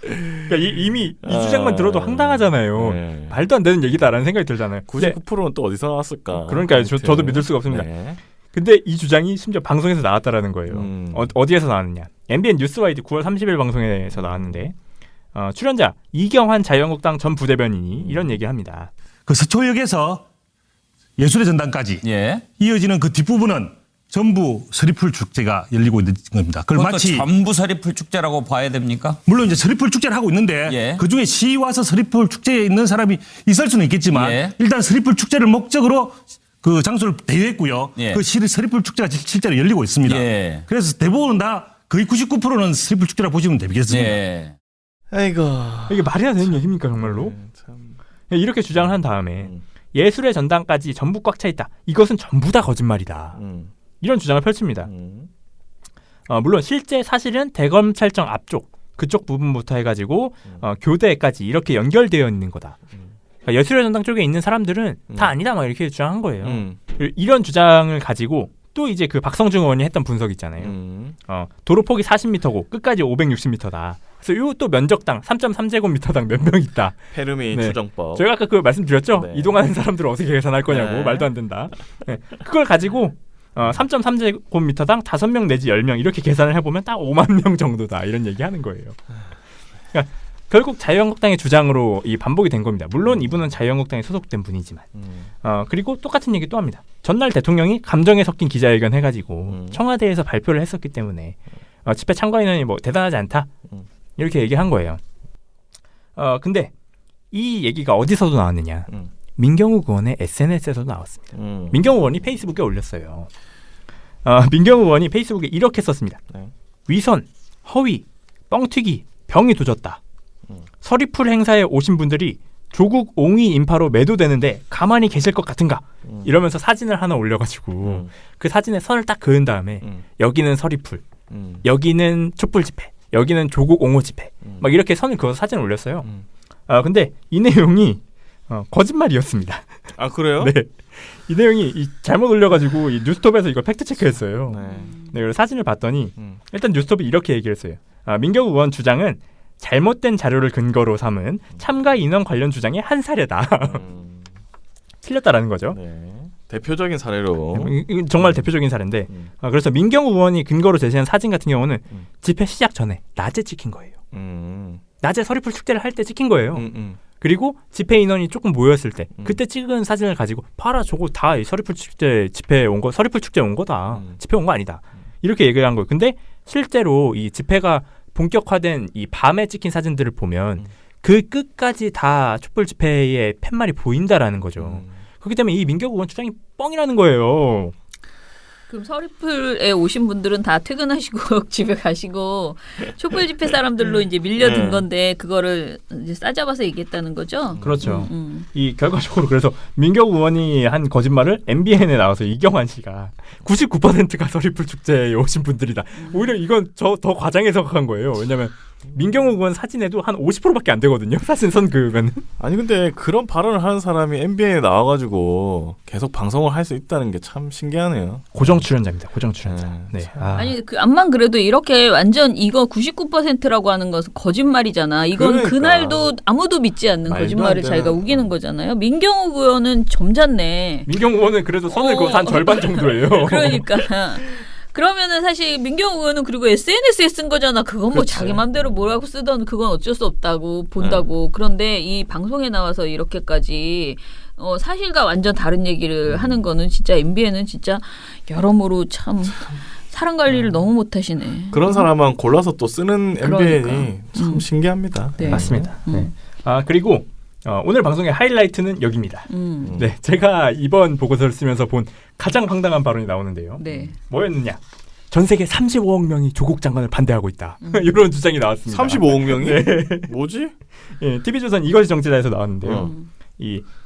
그러니까 이미 이 주장만 들어도 황당하잖아요. 네. 말도 안 되는 얘기다라는 생각이 들잖아요. 99%는 또 어디서 나왔을까? 그러니까요. 저도 믿을 수가 없습니다. 네. 근데 이 주장이 심지어 방송에서 나왔다라는 거예요. 어디에서 나왔느냐. MBN 뉴스와이드 9월 30일 방송에서 나왔는데 출연자 이경환 자유한국당 전 부대변인이 이런 얘기를 합니다. 그 서초역에서 예술의 전당까지 이어지는 그 뒷부분은 전부 서리풀 축제가 열리고 있는 겁니다. 그걸 마치 전부 서리풀 축제라고 봐야 됩니까? 물론 이제 서리풀 축제를 하고 있는데 그 중에 시 와서 서리풀 축제에 있는 사람이 있을 수는 있겠지만 일단 서리풀 축제를 목적으로 그 장소를 대여했고요. 그 서리풀 축제가 실제로 열리고 있습니다. 그래서 대부분 다 거의 99%는 서리풀 축제라고 보시면 되겠습니다. 아이고 이게 말이 안 되는 얘기입니까 정말로? 이렇게 주장을 한 다음에 예술의 전당까지 전부 꽉 차 있다. 이것은 전부 다 거짓말이다. 이런 주장을 펼칩니다. 물론 실제 사실은 대검찰청 앞쪽 그쪽 부분부터 해가지고 교대까지 이렇게 연결되어 있는 거다. 그러니까 예술의 전당 쪽에 있는 사람들은 다 아니다 막 이렇게 주장한 거예요. 이런 주장을 가지고 또 이제 그 박성중 의원이 했던 분석 있잖아요. 도로 폭이 40m고 끝까지 560m다. 그래서 요 또 면적당 3.3제곱미터당 몇 명 있다. 페르미 추정법. 저희가 아까 그거 말씀드렸죠. 이동하는 사람들을 어떻게 계산할 거냐고. 말도 안 된다. 그걸 가지고 3.3제곱미터당 5명 내지 10명 이렇게 계산을 해보면 딱 5만 명 정도다. 이런 얘기하는 거예요. 그러니까 결국 자유한국당의 주장으로 이 반복이 된 겁니다. 물론 이분은 자유한국당에 소속된 분이지만 그리고 똑같은 얘기 또 합니다. 전날 대통령이 감정에 섞인 기자회견 해가지고 청와대에서 발표를 했었기 때문에 집회 참가 인원이 뭐 대단하지 않다 이렇게 얘기한 거예요. 근데 이 얘기가 어디서도 나왔느냐. 민경욱 의원의 SNS에서도 나왔습니다. 민경욱 의원이 페이스북에 올렸어요. 민경욱 의원이 페이스북에 이렇게 썼습니다. 위선, 허위, 뻥튀기, 병이 도졌다. 서리풀 행사에 오신 분들이 조국 옹이 인파로 매도되는데 가만히 계실 것 같은가? 이러면서 사진을 하나 올려가지고 그 사진에 선을 딱 그은 다음에 여기는 서리풀, 여기는 촛불 집회, 여기는 조국 옹호 집회 막 이렇게 선을 그어서 사진을 올렸어요. 근데 이 내용이 거짓말이었습니다. 아 그래요? 네. 이 내용이 잘못 올려가지고 이 뉴스톱에서 이걸 팩트 체크했어요. 네, 그래서 사진을 봤더니 일단 뉴스톱이 이렇게 얘기를 했어요. 민경욱 의원 주장은 잘못된 자료를 근거로 삼은 참가 인원 관련 주장의 한 사례다. 틀렸다라는 거죠. 네. 대표적인 사례로. 이건 정말 대표적인 사례인데 그래서 민경욱 의원이 근거로 제시한 사진 같은 경우는 집회 시작 전에 낮에 찍힌 거예요. 낮에 서리풀 축제를 할 때 찍힌 거예요. 그리고 집회 인원이 조금 모였을 때 그때 찍은 사진을 가지고 봐라 저거 다 서리풀 축제 집회 온 거 서리풀 축제 온 거다. 집회 온 거 아니다. 이렇게 얘기를 한 거예요. 근데 실제로 이 집회가 본격화된 이 밤에 찍힌 사진들을 보면 그 끝까지 다 촛불 집회의 팻말이 보인다라는 거죠. 그렇기 때문에 이 민경욱 의원 주장이 뻥이라는 거예요. 그럼 서리풀에 오신 분들은 다 퇴근하시고 집에 가시고 촛불 집회 사람들로 이제 밀려든 건데 그거를 이제 싸잡아서 얘기했다는 거죠? 그렇죠. 이 결과적으로 그래서 민경욱 의원이 한 거짓말을 MBN에 나와서 이경환 씨가 99%가 서리풀 축제에 오신 분들이다. 오히려 이건 더 과장 해석한 거예요. 왜냐하면 민경욱 의원 사진에도 한 50%밖에 안 되거든요. 사진 선 그으면. 아니 근데 그런 발언을 하는 사람이 NBA에 나와가지고 계속 방송을 할 수 있다는 게 참 신기하네요. 고정 출연자입니다. 고정 출연자. 네. 아니 그 암만 그래도 이렇게 완전 이거 99%라고 하는 것은 거짓말이잖아. 이건 그러니까. 그날도 아무도 믿지 않는 거짓말을 자기가 우기는 거잖아요. 민경욱 의원은 점잖네. 민경욱 의원은 그래도 선을 그어서 한 절반 정도예요. 그러니까. 그러면은 사실 민경욱 의원은 그리고 SNS에 쓴 거잖아. 그건 뭐 그치. 자기 맘대로 뭐라고 쓰던 그건 어쩔 수 없다고 본다고. 그런데 이 방송에 나와서 이렇게까지 사실과 완전 다른 얘기를 하는 거는 진짜 MBN은 진짜 여러모로 참 사람 관리를 너무 못하시네. 그런 사람만 골라서 또 쓰는 그러니까. NBA니 참 신기합니다. 네. 맞습니다. 네. 그리고 오늘 방송의 하이라이트는 여기입니다. 네, 제가 이번 보고서를 쓰면서 본 가장 황당한 발언이 나오는데요. 네. 뭐였느냐? 전 세계 35억 명이 조국 장관을 반대하고 있다. 이런 주장이 나왔습니다. 35억 명이? 네. 뭐지? 예, TV조선 이것이 정치다에서 나왔는데요.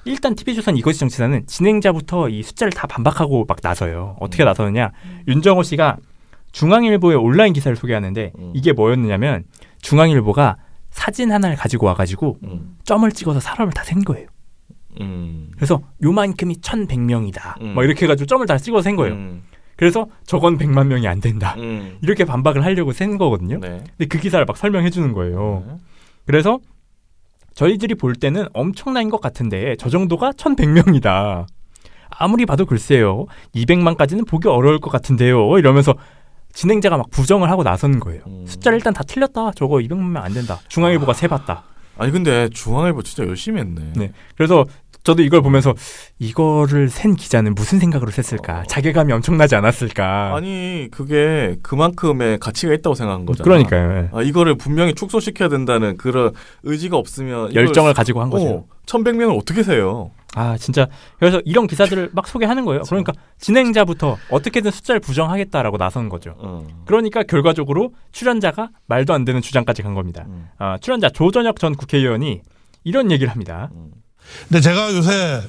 일단 TV조선 이것이 정치다는 진행자부터 이 숫자를 다 반박하고 막 나서요. 어떻게 나서느냐? 윤정호 씨가 중앙일보의 온라인 기사를 소개하는데 이게 뭐였느냐면 중앙일보가 사진 하나를 가지고 와가지고 점을 찍어서 사람을 다 센 거예요. 그래서 요만큼이 1,100명이다. 막 이렇게 해가지고 점을 다 찍어서 센 거예요. 그래서 저건 100만 명이 안 된다. 이렇게 반박을 하려고 센 거거든요. 네. 근데 그 기사를 막 설명해 주는 거예요. 그래서 저희들이 볼 때는 엄청난 것 같은데 저 정도가 1,100명이다. 아무리 봐도 글쎄요. 200만까지는 보기 어려울 것 같은데요. 이러면서 진행자가 막 부정을 하고 나서는 거예요. 숫자를 일단 다 틀렸다. 저거 200만 명 안 된다. 중앙일보가 세봤다. 아니 근데 중앙일보 진짜 열심히 했네. 네. 그래서 저도 이걸 보면서 이거를 센 기자는 무슨 생각으로 셌을까? 자괴감이 엄청나지 않았을까? 아니 그게 그만큼의 가치가 있다고 생각한 거잖아. 그러니까요. 이거를 분명히 축소시켜야 된다는 그런 의지가 없으면 열정을 가지고 한 거죠. 1,100명을 어떻게 세요? 진짜 그래서 이런 기사들을 막 소개하는 거예요. 그러니까 진행자부터 어떻게든 숫자를 부정하겠다라고 나선 거죠. 그러니까 결과적으로 출연자가 말도 안 되는 주장까지 간 겁니다. 출연자 조전혁 전 국회의원이 이런 얘기를 합니다. 근데 제가 요새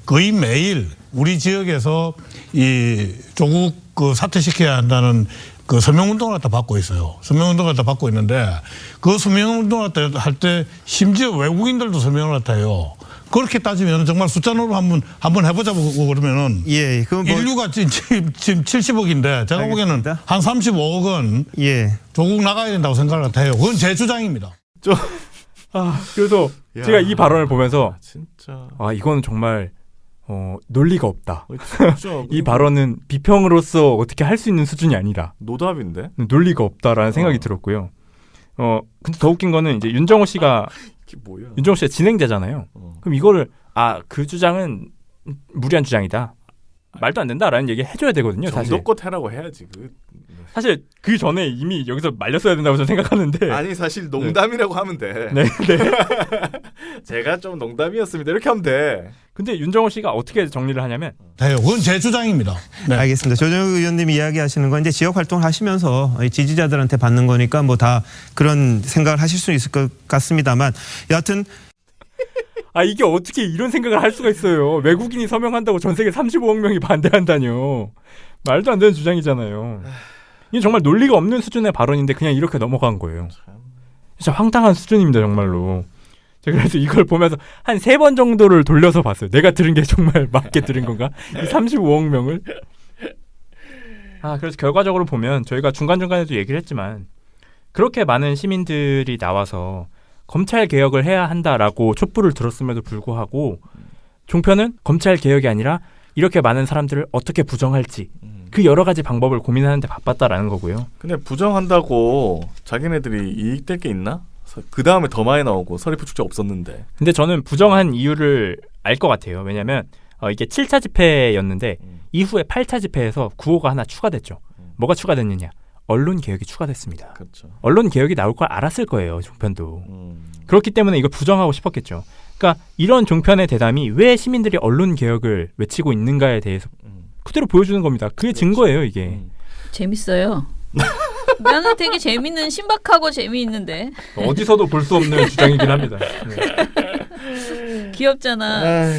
거의 매일 우리 지역에서 이 조국 사퇴시켜야 한다는 그 서명운동을 갖다 받고 있어요. 서명운동을 갖다 받고 있는데 그 서명운동을 할 때 심지어 외국인들도 서명을 갖다 해요. 그렇게 따지면 정말 숫자로 한번 해보자고 그러면은 인류가 지금 70억인데 제가 보기에는 한 35억은 조국 나가야 된다고 생각을 갖다 해요. 그건 제 주장입니다. 그래서 제가 이 발언을 보면서 진짜 이건 정말 논리가 없다. 이 발언은 비평으로서 어떻게 할 수 있는 수준이 아니다. 노답인데? 논리가 없다라는 생각이 들었고요. 근데 더 웃긴 거는 이제 윤정호 씨가 윤정호 씨가 진행자잖아요. 그럼 이거를 그 주장은 무리한 주장이다. 말도 안 된다라는 얘기 해줘야 되거든요. 사실. 정도껏 해라고 해야지. 사실 그 전에 이미 여기서 말렸어야 된다고 저는 생각하는데. 아니 사실 농담이라고 하면 돼. 네. 제가 좀 농담이었습니다. 이렇게 하면 돼. 근데 윤정호 씨가 어떻게 정리를 하냐면. 그건 제 주장입니다. 네. 알겠습니다. 조정욱 의원님이 이야기하시는 건 이제 지역 활동을 하시면서 지지자들한테 받는 거니까 뭐 다 그런 생각을 하실 수 있을 것 같습니다만 여하튼. 이게 어떻게 이런 생각을 할 수가 있어요. 외국인이 서명한다고 전 세계 35억 명이 반대한다뇨. 말도 안 되는 주장이잖아요. 이게 정말 논리가 없는 수준의 발언인데 그냥 이렇게 넘어간 거예요. 진짜 황당한 수준입니다. 정말로. 제가 그래서 이걸 보면서 한 3번 정도를 돌려서 봤어요. 내가 들은 게 정말 맞게 들은 건가? 이 35억 명을. 그래서 결과적으로 보면 저희가 중간중간에도 얘기를 했지만 그렇게 많은 시민들이 나와서 검찰 개혁을 해야 한다라고 촛불을 들었음에도 불구하고 종편은 검찰 개혁이 아니라 이렇게 많은 사람들을 어떻게 부정할지 그 여러 가지 방법을 고민하는데 바빴다라는 거고요. 근데 부정한다고 자기네들이 이익될 게 있나? 그 다음에 더 많이 나오고 서리프 축제 없었는데. 근데 저는 부정한 이유를 알 것 같아요. 왜냐하면 이게 7차 집회였는데 이후에 8차 집회에서 구호가 하나 추가됐죠. 뭐가 추가됐느냐? 언론 개혁이 추가됐습니다. 그렇죠. 언론 개혁이 나올 걸 알았을 거예요. 종편도. 그렇기 때문에 이걸 부정하고 싶었겠죠. 그러니까 이런 종편의 대담이 왜 시민들이 언론 개혁을 외치고 있는가에 대해서 그대로 보여주는 겁니다. 그게 증거예요. 이게. 재밌어요. 나는 되게 재밌는 신박하고 재미있는데 어디서도 볼 수 없는 주장이긴 합니다. 네. 귀엽잖아.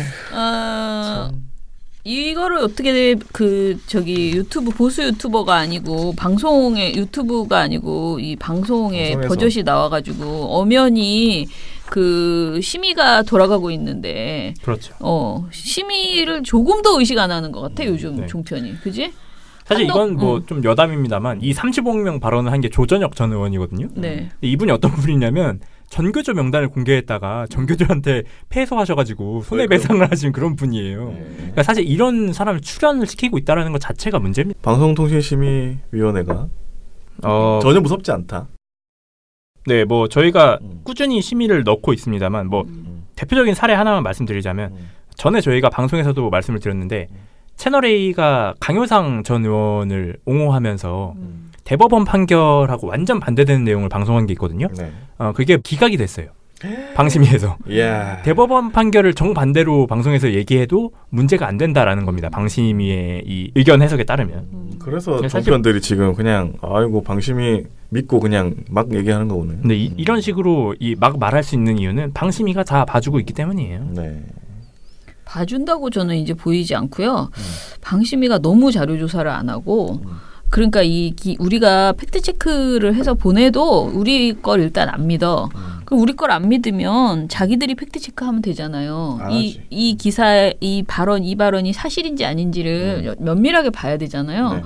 이거를 어떻게 유튜브 보수 유튜버가 아니고 방송의 유튜브가 아니고 이 방송에 방송에서. 버젓이 나와가지고 엄연히 그 심의가 돌아가고 있는데 그렇죠. 심의를 조금 더 의식 안 하는 것 같아 요즘 종편이, 그지? 사실 이건 뭐 좀 여담입니다만 이 35명 발언을 한 게 조전혁 전 의원이거든요. 네. 이분이 어떤 분이냐면 전교조 명단을 공개했다가 전교조한테 패소하셔가지고 손해배상을 하신 그런 분이에요. 그러니까 사실 이런 사람을 출연을 시키고 있다는 것 자체가 문제입니다. 방송통신심의위원회가 전혀 무섭지 않다. 네, 뭐 저희가 꾸준히 심의를 넣고 있습니다만 뭐 대표적인 사례 하나만 말씀드리자면 전에 저희가 방송에서도 말씀을 드렸는데 채널A가 강효상 전 의원을 옹호하면서 대법원 판결하고 완전 반대되는 내용을 방송한 게 있거든요. 네. 그게 기각이 됐어요. 방심위에서. Yeah. 대법원 판결을 정반대로 방송에서 얘기해도 문제가 안 된다라는 겁니다. 방심위의 이 의견 해석에 따르면. 그래서 종편들이 지금 그냥 아이고 방심위 믿고 그냥 막 얘기하는 거구나. 근데 이런 식으로 막 말할 수 있는 이유는 방심위가 다 봐주고 있기 때문이에요. 네. 봐준다고 저는 이제 보이지 않고요. 방심위가 너무 자료 조사를 안 하고 그러니까 우리가 팩트 체크를 해서 보내도 우리 걸 일단 안 믿어. 그럼 우리 걸 안 믿으면 자기들이 팩트 체크하면 되잖아요. 이 기사 이 발언이 사실인지 아닌지를 면밀하게 봐야 되잖아요. 네.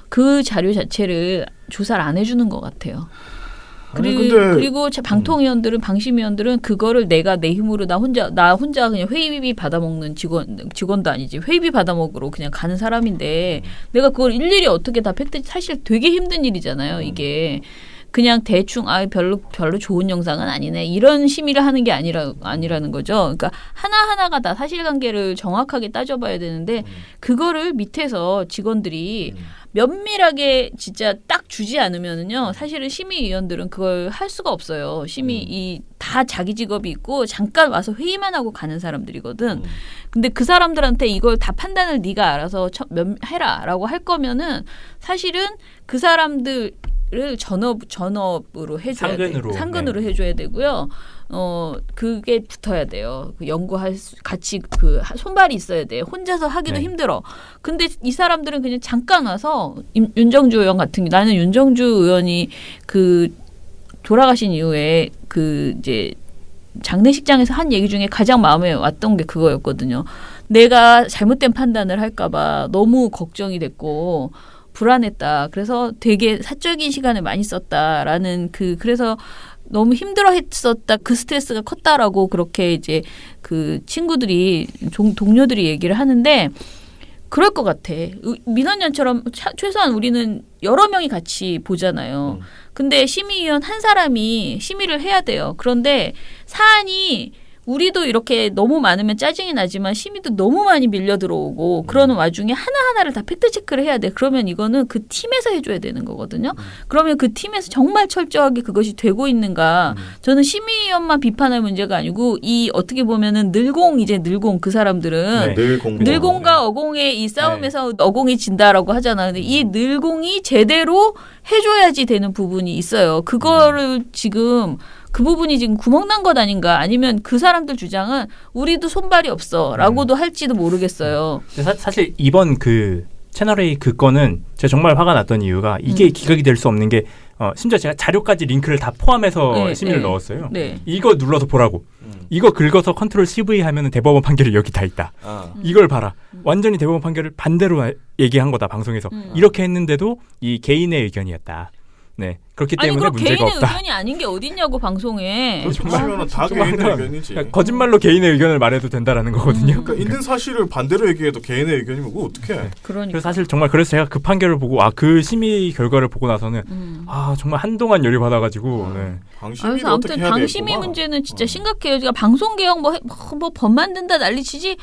그 자료 자체를 조사를 안 해주는 것 같아요. 그리고 방심위원들은 그거를 내가 내 힘으로 나 혼자 그냥 회의비 받아먹는 직원도 아니지. 회의비 받아먹으러 그냥 가는 사람인데 내가 그걸 일일이 어떻게 다 팩트, 사실 되게 힘든 일이잖아요. 이게 그냥 대충 별로 좋은 영상은 아니네 이런 심의를 하는 게 아니라는 거죠. 그러니까 하나하나가 다 사실관계를 정확하게 따져봐야 되는데 그거를 밑에서 직원들이 면밀하게 진짜 딱 주지 않으면은요, 사실은 심의위원들은 그걸 할 수가 없어요. 다 자기 직업이 있고 잠깐 와서 회의만 하고 가는 사람들이거든. 근데 그 사람들한테 이걸 다 판단을 네가 알아서 해라라고 할 거면은 사실은 그 사람들을 전업으로 해줘야 돼요. 상근으로 해줘야 되고요. 그게 붙어야 돼요. 같이 손발이 있어야 돼. 혼자서 하기도 힘들어. 근데 이 사람들은 그냥 잠깐 와서 윤정주 의원 같은 나는 윤정주 의원이 돌아가신 이후에 이제 장례식장에서 한 얘기 중에 가장 마음에 왔던 게 그거였거든요. 내가 잘못된 판단을 할까봐 너무 걱정이 됐고 불안했다. 그래서 되게 사적인 시간을 많이 썼다라는 그래서 너무 힘들어했었다. 그 스트레스가 컸다라고 그렇게 이제 친구들이 동료들이 얘기를 하는데 그럴 것 같아. 민원연처럼 최소한 우리는 여러 명이 같이 보잖아요. 근데 심의위원 한 사람이 심의를 해야 돼요. 그런데 사안이 우리도 이렇게 너무 많으면 짜증이 나지만 심의도 너무 많이 밀려 들어오고 그러는 와중에 하나하나를 다 팩트 체크를 해야 돼. 그러면 이거는 그 팀에서 해줘야 되는 거거든요. 그러면 그 팀에서 정말 철저하게 그것이 되고 있는가. 저는 심의위원만 비판할 문제가 아니고 어떻게 보면은 늘공 그 사람들은 늘공과 어공의 이 싸움에서 어공이 진다라고 하잖아. 근데 이 늘공이 제대로 해줘야지 되는 부분이 있어요. 그거를 지금 그 부분이 지금 구멍난 것 아닌가 아니면 그 사람들 주장은 우리도 손발이 없어 라고도 할지도 모르겠어요. 사실 이번 채널A 건은 제가 정말 화가 났던 이유가 이게 기각이 될 수 없는 게 심지어 제가 자료까지 링크를 다 포함해서 심의를 넣었어요. 네. 이거 눌러서 보라고. 이거 긁어서 컨트롤 CV 하면 대법원 판결이 여기 다 있다. 이걸 봐라. 완전히 대법원 판결을 반대로 얘기한 거다 방송에서. 이렇게 했는데도 이 개인의 의견이었다. 네. 그렇기 때문에 문제가 개인의 없다. 의견이 아닌 게 어딨냐고 방송에. 정말 다 개인의 의견이지. 그러니까 거짓말로 개인의 의견을 말해도 된다라는 거거든요. 그러니까 있는 사실을 반대로 얘기해도 개인의 의견이면 그거 어떡해. 그러니까. 그래서 사실 정말 그래서 제가 그 판결을 보고 그 심의 결과를 보고 나서는 정말 한동안 열이 받아가지고 그래서 아무튼 방심위 문제는 진짜 심각해요. 제가 방송개혁 뭐 법 만든다 난리치지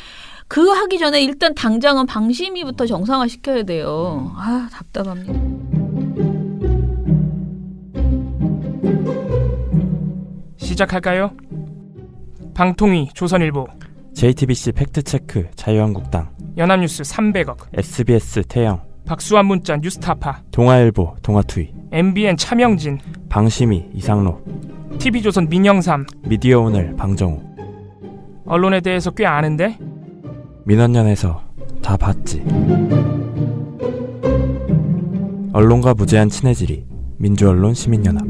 그거 하기 전에 일단 당장은 방심위부터 정상화시켜야 돼요. 답답합니다. 시작할까요? 방통위 조선일보, JTBC 팩트체크 자유한국당, 연합뉴스 300억, SBS 태영, 박수환 문자 뉴스타파, 동아일보 동아투이, MBN 차명진, 방심위 이상로, TV조선 민영삼, 미디어오늘 방정우. 언론에 대해서 꽤 아는데? 민원연에서 다 봤지. 언론과 무제한 친해지리. 민주언론 시민연합.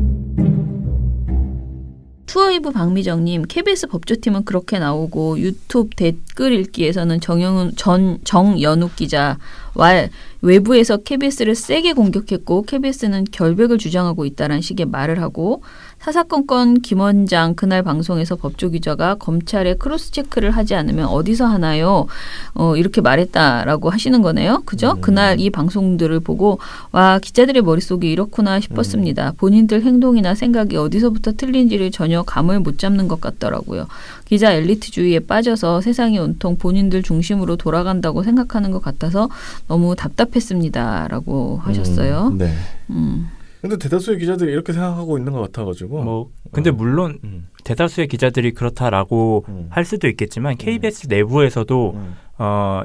투어이브 박미정님, KBS 법조팀은 그렇게 나오고 유튜브 댓글 읽기에서는 정연욱 기자 외부에서 KBS를 세게 공격했고 KBS는 결백을 주장하고 있다는 식의 말을 하고 사사건건 김원장 그날 방송에서 법조기자가 검찰에 크로스체크를 하지 않으면 어디서 하나요? 이렇게 말했다라고 하시는 거네요. 그죠? 그날 이 방송들을 보고 와 기자들의 머릿속이 이렇구나 싶었습니다. 본인들 행동이나 생각이 어디서부터 틀린지를 전혀 감을 못 잡는 것 같더라고요. 기자 엘리트주의에 빠져서 세상이 온통 본인들 중심으로 돌아간다고 생각하는 것 같아서 너무 답답했습니다라고 하셨어요. 네. 근데 대다수의 기자들이 이렇게 생각하고 있는 것 같아가지고. 근데 물론 대다수의 기자들이 그렇다라고 할 수도 있겠지만 KBS 내부에서도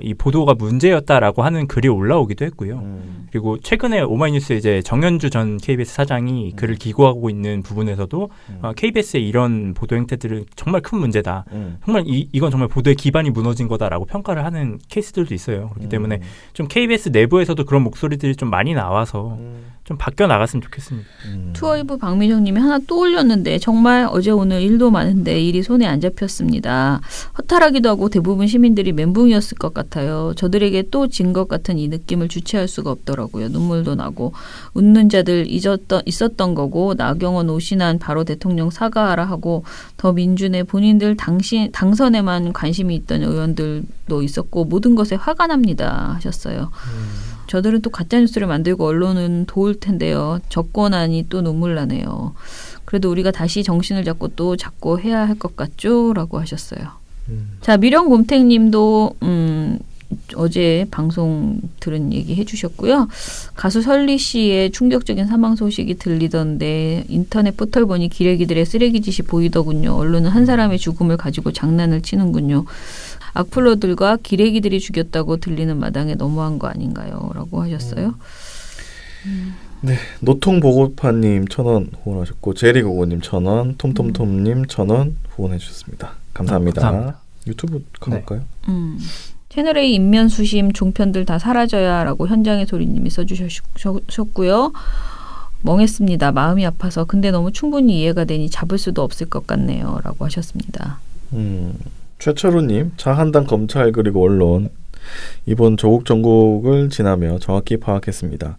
이 보도가 문제였다라고 하는 글이 올라오기도 했고요. 그리고 최근에 오마이뉴스 이제 정현주 전 KBS 사장이 글을 기고하고 있는 부분에서도 KBS의 이런 보도 행태들은 정말 큰 문제다. 정말 이건 정말 보도의 기반이 무너진 거다라고 평가를 하는 케이스들도 있어요. 그렇기 때문에 좀 KBS 내부에서도 그런 목소리들이 좀 많이 나와서 좀 바뀌어 나갔으면 좋겠습니다. 투어이브 박미정님이 하나 또 올렸는데 정말 어제 오늘 일도 많은데 일이 손에 안 잡혔습니다. 허탈하기도 하고 대부분 시민들이 멘붕이었을 것 같아요. 저들에게 또 진 것 같은 이 느낌을 주체할 수가 없더라고요. 눈물도 나고 웃는 자들 있었던 거고 나경원 오신한 바로 대통령 사과하라 하고 더민주내 본인들 당선에만 관심이 있던 의원들도 있었고 모든 것에 화가 납니다 하셨어요. 저들은 또 가짜뉴스를 만들고 언론은 도울 텐데요. 적고나니 또 눈물 나네요. 그래도 우리가 다시 정신을 잡고 해야 할 것 같죠? 라고 하셨어요. 자, 미령곰탱님도 어제 방송 들은 얘기 해주셨고요. 가수 설리 씨의 충격적인 사망 소식이 들리던데 인터넷 포털 보니 기레기들의 쓰레기짓이 보이더군요. 언론은 한 사람의 죽음을 가지고 장난을 치는군요. 악플러들과 기레기들이 죽였다고 들리는 마당에 너무한 거 아닌가요? 라고 하셨어요. 네, 노통보고파님 1,000원 후원하셨고 제리고고님 1,000원, 톰톰톰님 1,000원 후원해 주셨습니다. 감사합니다. 감사합니다. 유튜브 가볼까요? 채널A 인면수심 종편들 다 사라져야라고 현장의 소리님이 써주셨고요. 멍했습니다. 마음이 아파서 근데 너무 충분히 이해가 되니 잡을 수도 없을 것 같네요. 라고 하셨습니다. 최철우님 자한당 검찰 그리고 언론 이번 조국 정국을 지나며 정확히 파악했습니다.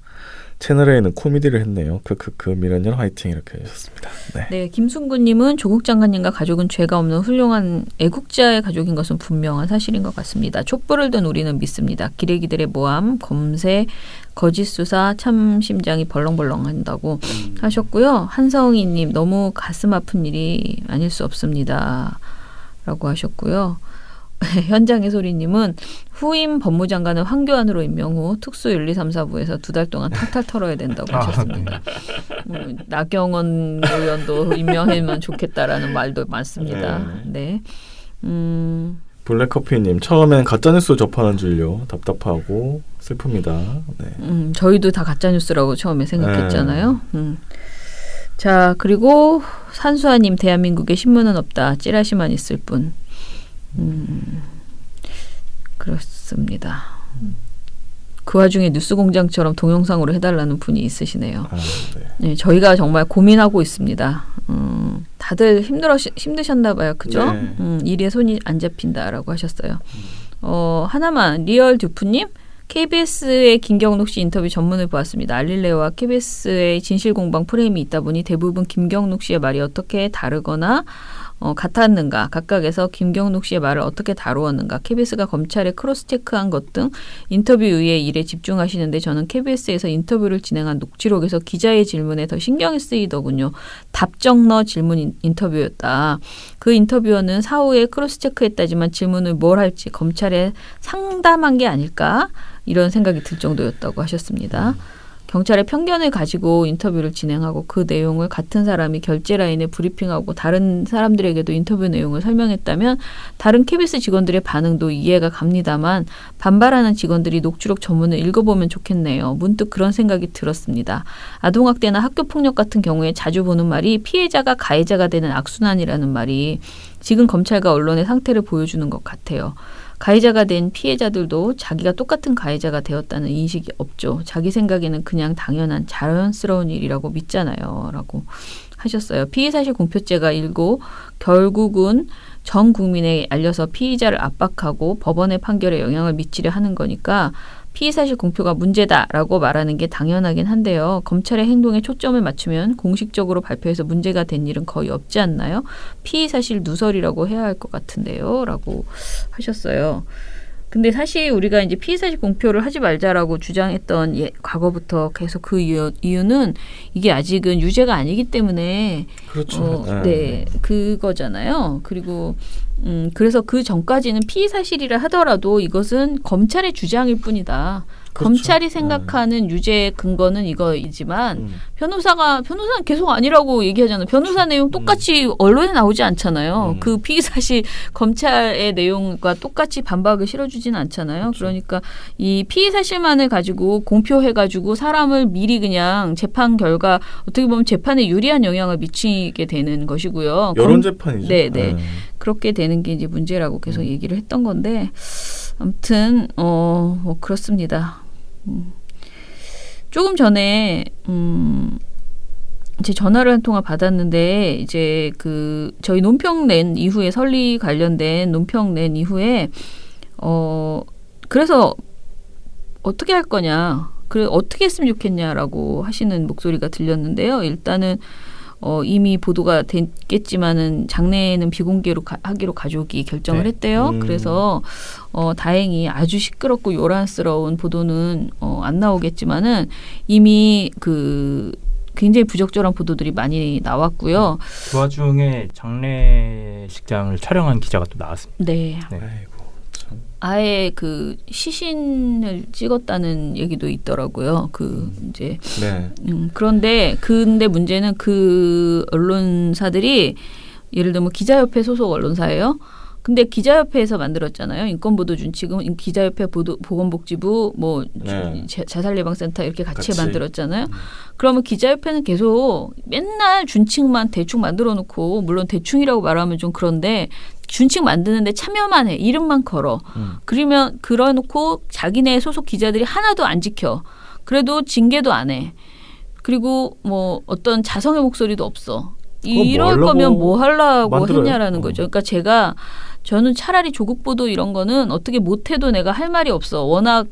채널A는 코미디를 했네요. 크크크 미련년 화이팅 이렇게 해주셨습니다. 네, 김순구님은 조국 장관님과 가족은 죄가 없는 훌륭한 애국자의 가족인 것은 분명한 사실인 것 같습니다. 촛불을 든 우리는 믿습니다. 기레기들의 모함, 검색, 거짓 수사 참 심장이 벌렁벌렁한다고 하셨고요. 한성희님 너무 가슴 아픈 일이 아닐 수 없습니다. 라고 하셨고요. 현장의 소리님은 후임 법무장관은 황교안으로 임명 후 특수 1, 2, 3, 4부에서 2달 동안 탈탈 털어야 된다고 하셨습니다. 나경원 의원도 임명하면 좋겠다라는 말도 많습니다. 네. 블랙커피님 처음엔 가짜뉴스 접하는 줄요. 답답하고 슬픕니다. 네. 저희도 다 가짜뉴스라고 처음에 생각했잖아요. 자, 그리고 산수아님 대한민국에 신문은 없다. 찌라시만 있을 뿐. 그렇습니다. 그 와중에 뉴스공장처럼 동영상으로 해달라는 분이 있으시네요. 네, 저희가 정말 고민하고 있습니다. 다들 힘드셨나 봐요. 그죠? 네. 일에 손이 안 잡힌다라고 하셨어요. 하나만 리얼 듀프님 KBS의 김경록 씨 인터뷰 전문을 보았습니다. 알릴레오와 KBS의 진실공방 프레임이 있다 보니 대부분 김경록 씨의 말이 어떻게 다르거나 같았는가, 각각에서 김경록 씨의 말을 어떻게 다루었는가, KBS가 검찰에 크로스체크한 것 등 인터뷰 의의 일에 집중하시는데 저는 KBS에서 인터뷰를 진행한 녹취록에서 기자의 질문에 더 신경이 쓰이더군요. 답정너 질문 인터뷰였다. 그 인터뷰어는 사후에 크로스체크했다지만 질문을 뭘 할지 검찰에 상담한 게 아닐까? 이런 생각이 들 정도였다고 하셨습니다. 경찰의 편견을 가지고 인터뷰를 진행하고 그 내용을 같은 사람이 결제 라인에 브리핑하고 다른 사람들에게도 인터뷰 내용을 설명했다면 다른 KBS 직원들의 반응도 이해가 갑니다만 반발하는 직원들이 녹취록 전문을 읽어보면 좋겠네요. 문득 그런 생각이 들었습니다. 아동학대나 학교폭력 같은 경우에 자주 보는 말이 피해자가 가해자가 되는 악순환이라는 말이 지금 검찰과 언론의 상태를 보여주는 것 같아요. 가해자가 된 피해자들도 자기가 똑같은 가해자가 되었다는 인식이 없죠. 자기 생각에는 그냥 당연한 자연스러운 일이라고 믿잖아요. 라고 하셨어요. 피의사실 공표죄가 일고 결국은 전 국민에 알려서 피의자를 압박하고 법원의 판결에 영향을 미치려 하는 거니까 피의사실 공표가 문제다라고 말하는 게 당연하긴 한데요. 검찰의 행동에 초점을 맞추면 공식적으로 발표해서 문제가 된 일은 거의 없지 않나요? 피의사실 누설이라고 해야 할 것 같은데요. 라고 하셨어요. 근데 사실 우리가 이제 피의사실 공표를 하지 말자라고 주장했던 과거부터 계속 그 이유는 이게 아직은 유죄가 아니기 때문에 그렇죠. 네, 그거잖아요. 그리고 그래서 그 전까지는 피의사실이라 하더라도 이것은 검찰의 주장일 뿐이다. 그렇죠. 검찰이 생각하는 유죄 근거는 이거이지만 변호사는 계속 아니라고 얘기하잖아요. 변호사 내용 똑같이 언론에 나오지 않잖아요. 그 피의사실 검찰의 내용과 똑같이 반박을 실어주지는 않잖아요. 그렇죠. 그러니까 이 피의사실만을 가지고 공표해가지고 사람을 미리 그냥 재판 결과 어떻게 보면 재판에 유리한 영향을 미치게 되는 것이고요. 여론 재판이죠. 네. 그렇게 되는 게 이제 문제라고 계속 얘기를 했던 건데 아무튼 뭐 그렇습니다. 조금 전에 제 전화를 한 통화 받았는데 이제 그 저희 논평 낸 이후에 설리 관련된 논평 낸 이후에 그래서 어떻게 할 거냐, 그래 어떻게 했으면 좋겠냐라고 하시는 목소리가 들렸는데요. 일단은 이미 보도가 됐겠지만은 장례는 비공개로 하기로 가족이 결정을 했대요. 그래서 다행히 아주 시끄럽고 요란스러운 보도는 안 나오겠지만은 이미 그 굉장히 부적절한 보도들이 많이 나왔고요. 그 와중에 장례식장을 촬영한 기자가 또 나왔습니다. 네. 네. 아예 그 시신을 찍었다는 얘기도 있더라고요. 그 이제 그런데 근데 문제는 그 언론사들이 예를 들면 기자협회 소속 언론사예요. 근데 기자협회에서 만들었잖아요. 인권보도준칙은 기자협회 보건복지부 뭐 자살예방센터 이렇게 같이 만들었잖아요. 그러면 기자협회는 계속 맨날 준칙만 대충 만들어 놓고, 물론 대충이라고 말하면 좀 그런데 준칙 만드는데 참여만 해. 이름만 걸어. 그러면 그러놓고 자기네 소속 기자들이 하나도 안 지켜. 그래도 징계도 안 해. 그리고 뭐 어떤 자성의 목소리도 없어. 이럴 거면 뭐 하려고 했냐라는 거죠. 그러니까 저는 차라리 조국 보도 이런 거는 어떻게 못해도 내가 할 말이 없어. 워낙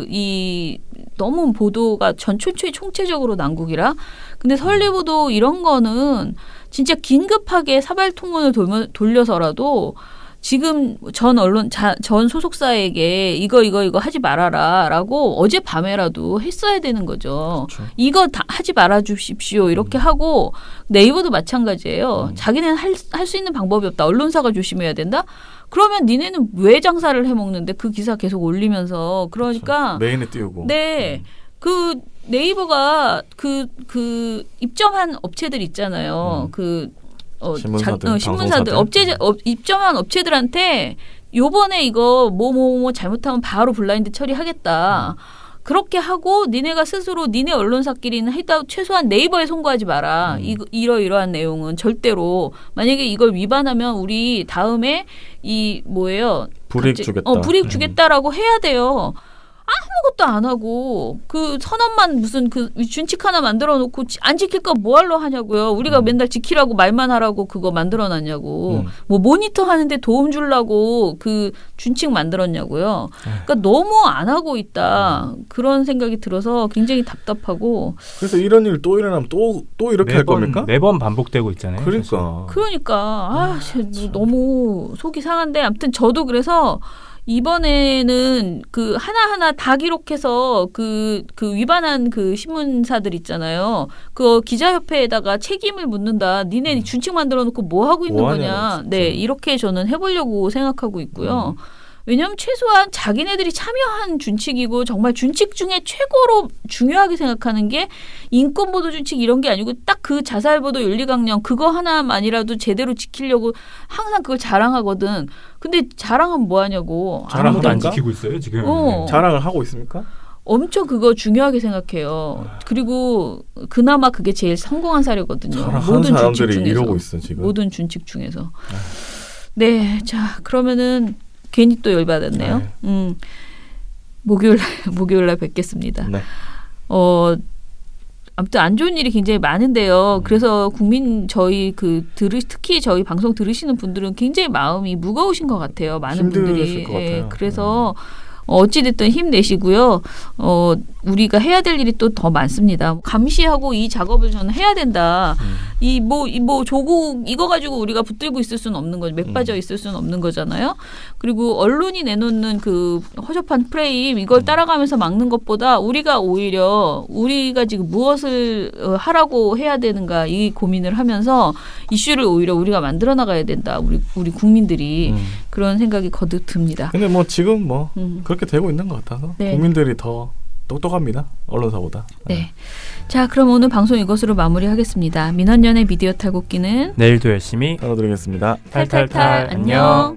이 너무 보도가 총체적으로 난국이라. 근데 설리 보도 이런 거는 진짜 긴급하게 사발통문을 돌려서라도 지금 전 소속사에게 이거 하지 말아라라고 어젯밤에라도 했어야 되는 거죠. 그렇죠. 이거 다 하지 말아 주십시오. 이렇게 하고 네이버도 마찬가지예요. 자기네는 할 수 있는 방법이 없다. 언론사가 조심해야 된다. 그러면 니네는 왜 장사를 해먹는데 그 기사 계속 올리면서 그러니까 그렇죠. 메인에 띄우고. 네. 그 네이버가 그 입점한 업체들 있잖아요. 신문사들 입점한 업체들한테 요번에 이거 뭐 잘못하면 바로 블라인드 처리하겠다. 그렇게 하고 니네가 스스로 니네 언론사끼리는 최소한 네이버에 송고하지 마라. 이러이러한 내용은 절대로 만약에 이걸 위반하면 우리 다음에 불이익 주겠다. 불이익 주겠다라고 해야 돼요. 아무것도 안 하고 그 선언만 무슨 그 준칙 하나 만들어 놓고 안 지킬 거 뭐하러 하냐고요. 우리가 맨날 지키라고 말만 하라고 그거 만들어 놨냐고. 뭐 모니터 하는데 도움 주려고 그 준칙 만들었냐고요. 그러니까 너무 안 하고 있다. 그런 생각이 들어서 굉장히 답답하고. 그래서 이런 일 또 일어나면 또 이렇게 할 겁니까? 매번 반복되고 있잖아요. 그러니까 너무 속이 상한데 아무튼 저도 그래서 이번에는 그 하나하나 다 기록해서 그 위반한 그 신문사들 있잖아요. 그 기자협회에다가 책임을 묻는다. 니네 준칙 만들어 놓고 뭐 하고 있는 거냐. 네, 이렇게 저는 해보려고 생각하고 있고요. 왜냐하면 최소한 자기네들이 참여한 준칙이고 정말 준칙 중에 최고로 중요하게 생각하는 게 인권보도 준칙 이런 게 아니고 딱 그 자살보도 윤리강령 그거 하나만이라도 제대로 지키려고 항상 그걸 자랑하거든. 근데 자랑은 뭐 하냐고. 자랑도 안 지키고 있어요 지금. 자랑을 하고 있습니까? 엄청 그거 중요하게 생각해요. 그리고 그나마 그게 제일 성공한 사례거든요. 모든 사람들이 이러고 있어 지금. 모든 준칙 중에서. 네, 자 그러면은 괜히 또 열받았네요. 네. 목요일 날 뵙겠습니다. 네. 아무튼 안 좋은 일이 굉장히 많은데요. 그래서 특히 저희 방송 들으시는 분들은 굉장히 마음이 무거우신 것 같아요. 많은 분들이. 것 같아요. 그래서 어찌됐든 힘내시고요. 우리가 해야 될 일이 또 더 많습니다. 감시하고 이 작업을 저는 해야 된다. 조국 이거 가지고 우리가 붙들고 있을 수는 없는 거죠. 맥 빠져 있을 수는 없는 거잖아요. 그리고 언론이 내놓는 그 허접한 프레임 이걸 따라가면서 막는 것보다 우리가 지금 무엇을 하라고 해야 되는가 이 고민을 하면서 이슈를 오히려 우리가 만들어 나가야 된다. 우리 국민들이 그런 생각이 거듭 듭니다. 근데 지금 그렇게 되고 있는 것 같아서 네. 국민들이 더 똑똑합니다. 언론사보다. 네. 자, 그럼 오늘 방송 이것으로 마무리하겠습니다. 민원연의 미디어 탈곡기는 내일도 열심히 다뤄드리겠습니다. 탈탈탈 안녕.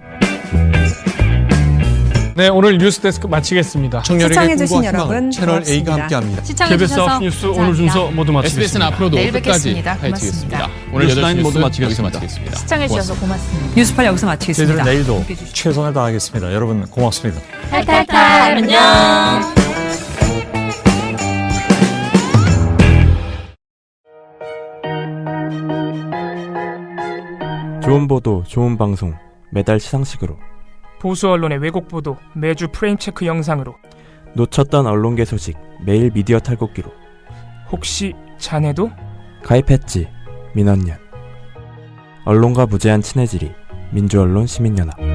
네, 오늘 뉴스데스크 마치겠습니다. 시청해주신 여러분 채널 A가 함께합니다. KBS 뉴스 오늘 순서 모두 마치겠습니다. SBS는 앞으로도 내일 끝까지 뵙겠습니다. 파헤치겠습니다. 고맙습니다. 오늘 뉴스 8시 모두 뉴스 마치겠습니다. 여기서 마치겠습니다. 시청해주셔서 고맙습니다. 뉴스팔 여기서 마치겠습니다. 저희들은 내일도 최선을 다하겠습니다. 여러분 고맙습니다. 탈탈탈 안녕. 좋은 보도, 좋은 방송, 매달 시상식으로 보수 언론의 왜곡 보도 매주 프레임 체크 영상으로 놓쳤던 언론계 소식 매일 미디어 탈곡기로 혹시 자네도 가입했지. 민원연 언론과 무제한 친해지리 민주언론 시민연합.